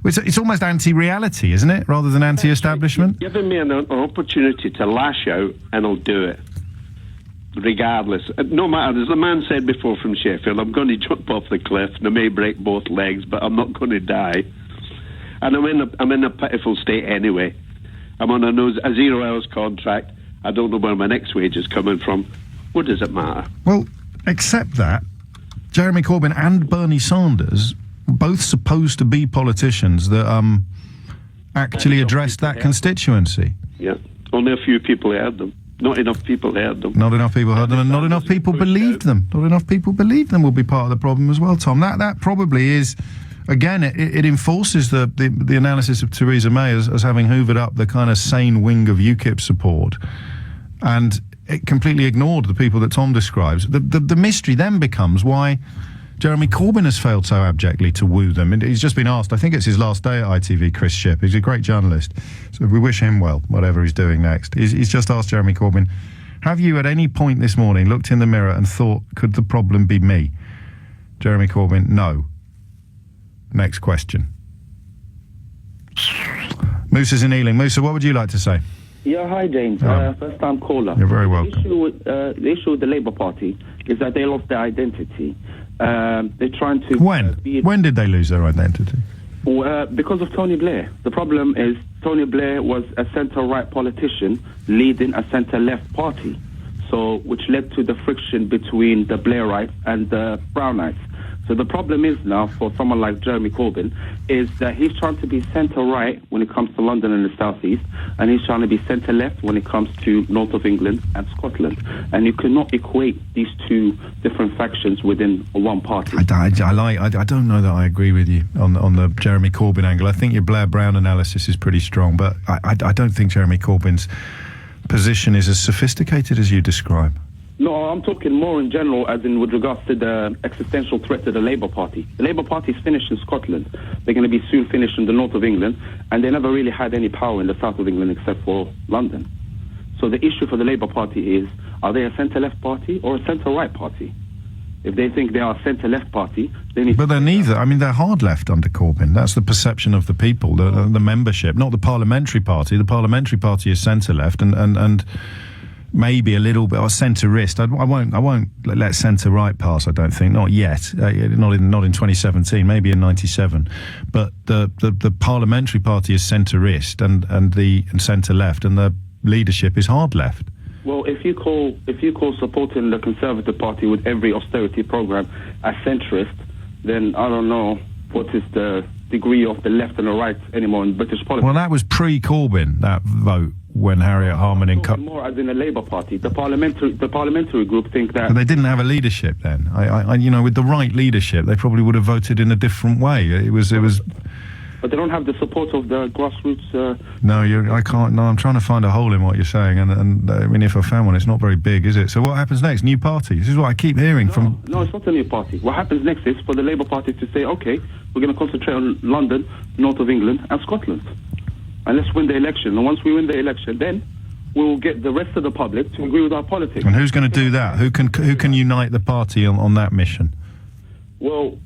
It's almost anti-reality, isn't it, rather than anti-establishment?
Giving me an opportunity to lash out, and I'll do it. Regardless, no matter, as the man said before from Sheffield, I'm going to jump off the cliff and I may break both legs, but I'm not going to die. And I'm in a pitiful state anyway. I'm on a 0 hours contract. I don't know where my next wage is coming from. What does it matter?
Well, except that Jeremy Corbyn and Bernie Sanders were both supposed to be politicians that actually addressed that constituency.
Yeah, only a few people heard them. Not enough people heard them.
Not enough people heard them, and not enough people believed them. Not enough people believed them will be part of the problem as well, Tom. That probably is, again, it enforces the analysis of Theresa May as having hoovered up the kind of sane wing of UKIP support, and it completely ignored the people that Tom describes. The mystery then becomes why Jeremy Corbyn has failed so abjectly to woo them. And he's just been asked, I think it's his last day at ITV, Chris Shipp. He's a great journalist, so we wish him well, whatever he's doing next. He's just asked Jeremy Corbyn, have you at any point this morning looked in the mirror and thought, could the problem be me? Jeremy Corbyn, no. Next question. Moosa's in Ealing. Moosa, what would you like to say?
Yeah, hi James. First time caller.
You're very welcome.
The issue with the Labour Party is that they lost their identity. They're trying to...
When did they lose their identity?
Because of Tony Blair. The problem is Tony Blair was a centre-right politician leading a centre-left party, which led to the friction between the Blairites and the Brownites. So the problem is now for someone like Jeremy Corbyn is that he's trying to be centre-right when it comes to London and the South East, and he's trying to be centre-left when it comes to North of England and Scotland. And you cannot equate these two different factions within one party.
I don't know that I agree with you on the Jeremy Corbyn angle. I think your Blair Brown analysis is pretty strong, but I don't think Jeremy Corbyn's position is as sophisticated as you describe.
No, I'm talking more in general, as in with regards to the existential threat to the Labour Party. The Labour Party is finished in Scotland. They're going to be soon finished in the north of England, and they never really had any power in the south of England except for London. So the issue for the Labour Party is, are they a centre-left party or a centre-right party? If they think they are a centre-left party, they need...
But they're neither. I mean, they're hard left under Corbyn. That's the perception of the people, the membership, not the parliamentary party. The parliamentary party is centre-left and maybe a little bit, or centrist. I won't let centre-right pass, I don't think, not yet, not in 2017, maybe in 97. But the parliamentary party is centrist and centre-left, and the leadership is hard left.
Well, if you call supporting the Conservative Party with every austerity program a centrist, then I don't know what is the degree of the left and the right anymore in British politics.
Well, that was pre-Corbyn, that vote, when Harriet Harman
more as in the Labour Party. The parliamentary group think that...
But they didn't have a leadership then. With the right leadership, they probably would have voted in a different way. It was...
But they don't have the support of the grassroots...
I can't... No, I'm trying to find a hole in what you're saying, and I mean, if I found one, it's not very big, is it? So what happens next? New party? This is what I keep hearing from...
No, it's not a new party. What happens next is for the Labour Party to say, OK, we're going to concentrate on London, north of England, and Scotland. And let's win the election. And once we win the election, then we will get the rest of the public to agree with our politics.
And who's going to do that? Who can unite the party on that mission?
Well...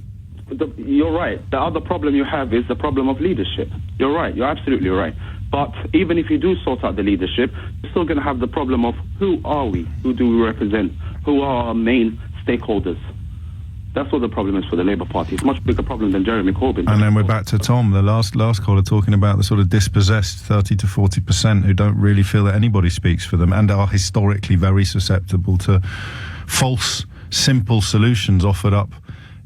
you're right. The other problem you have is the problem of leadership. You're right. You're absolutely right. But even if you do sort out the leadership, you're still going to have the problem of who are we? Who do we represent? Who are our main stakeholders? That's what the problem is for the Labour Party. It's a much bigger problem than Jeremy Corbyn.
And then we're back to Tom, the last caller, talking about the sort of dispossessed 30 to 40% who don't really feel that anybody speaks for them and are historically very susceptible to false, simple solutions offered up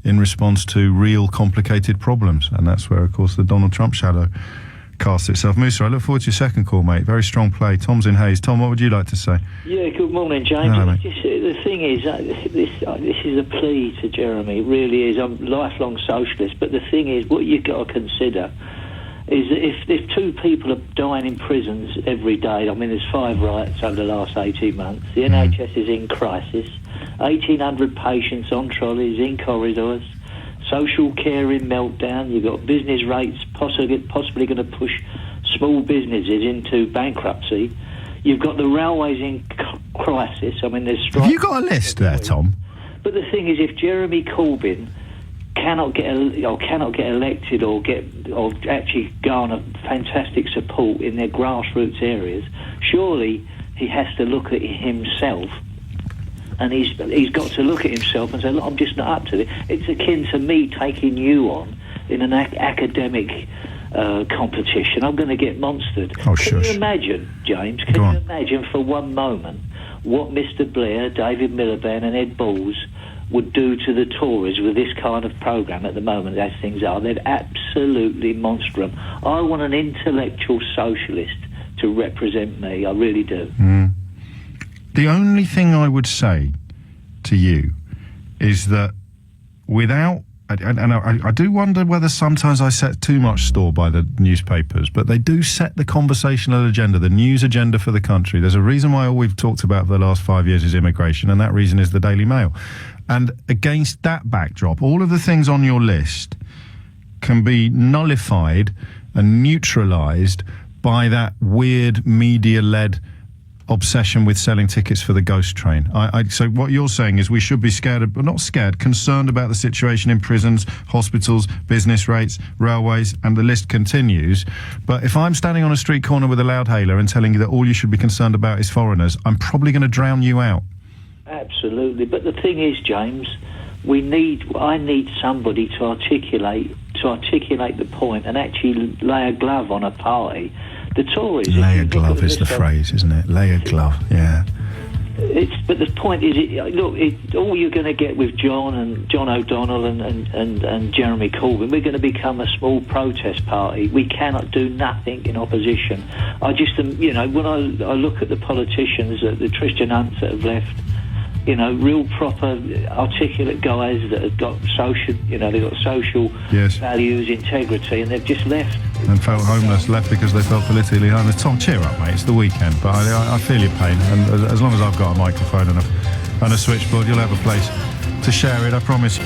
in response to real complicated problems. And that's where, of course, the Donald Trump shadow casts itself. Musa, I look forward to your second call, mate. Very strong play. Tom's in Hayes. Tom, what would you like to say?
Yeah, good morning, James.
Hello, mate.
The thing is, this is a plea to Jeremy. It really is. I'm a lifelong socialist, but the thing is, what you've got to consider is that if two people are dying in prisons every day, I mean, there's 5 riots over the last 18 months, the NHS is in crisis, 1,800 patients on trolleys, in corridors, social care in meltdown, you've got business rates possibly going to push small businesses into bankruptcy, you've got the railways in crisis, I mean, there's strikes.
Have you got a list there, Tom?
But the thing is, if Jeremy Corbyn cannot get elected or actually garner fantastic support in their grassroots areas, surely he has to look at himself, and he's got to look at himself and say, look, I'm just not up to it. It's akin to me taking you on in an academic competition. I'm going to get monstered. Can you imagine, James? Can you imagine for one moment what Mr. Blair, David Miliband and Ed Balls would do to the Tories with this kind of programme at the moment as things are? They're absolutely monstrum. I want an intellectual socialist to represent me. I really do.
The only thing I would say to you is that without... And I do wonder whether sometimes I set too much store by the newspapers, but they do set the conversational agenda, the news agenda for the country. There's a reason why all we've talked about for the last 5 years is immigration, and that reason is the Daily Mail. And against that backdrop, all of the things on your list can be nullified and neutralised by that weird media-led obsession with selling tickets for the ghost train. So what you're saying is we should be concerned about the situation in prisons, hospitals, business rates, railways, and the list continues. But if I'm standing on a street corner with a loudhailer and telling you that all you should be concerned about is foreigners, I'm probably going to drown you out.
Absolutely. But the thing is, James, I need somebody to articulate the point and actually lay a glove on a party. The Tories...
Lay a glove is the phrase, isn't it? Lay a glove, yeah.
But the point is, all you're going to get with John O'Donnell and Jeremy Corbyn, we're going to become a small protest party. We cannot do nothing in opposition. I just, when I look at the politicians, the Tristan Hunts that have left, real proper, articulate guys that have got social, they've got social values, integrity, and they've just left.
And felt homeless, left because they felt politically homeless. Tom, cheer up, mate. It's the weekend, but I feel your pain. And as long as I've got a microphone and a switchboard, you'll have a place to share it, I promise you.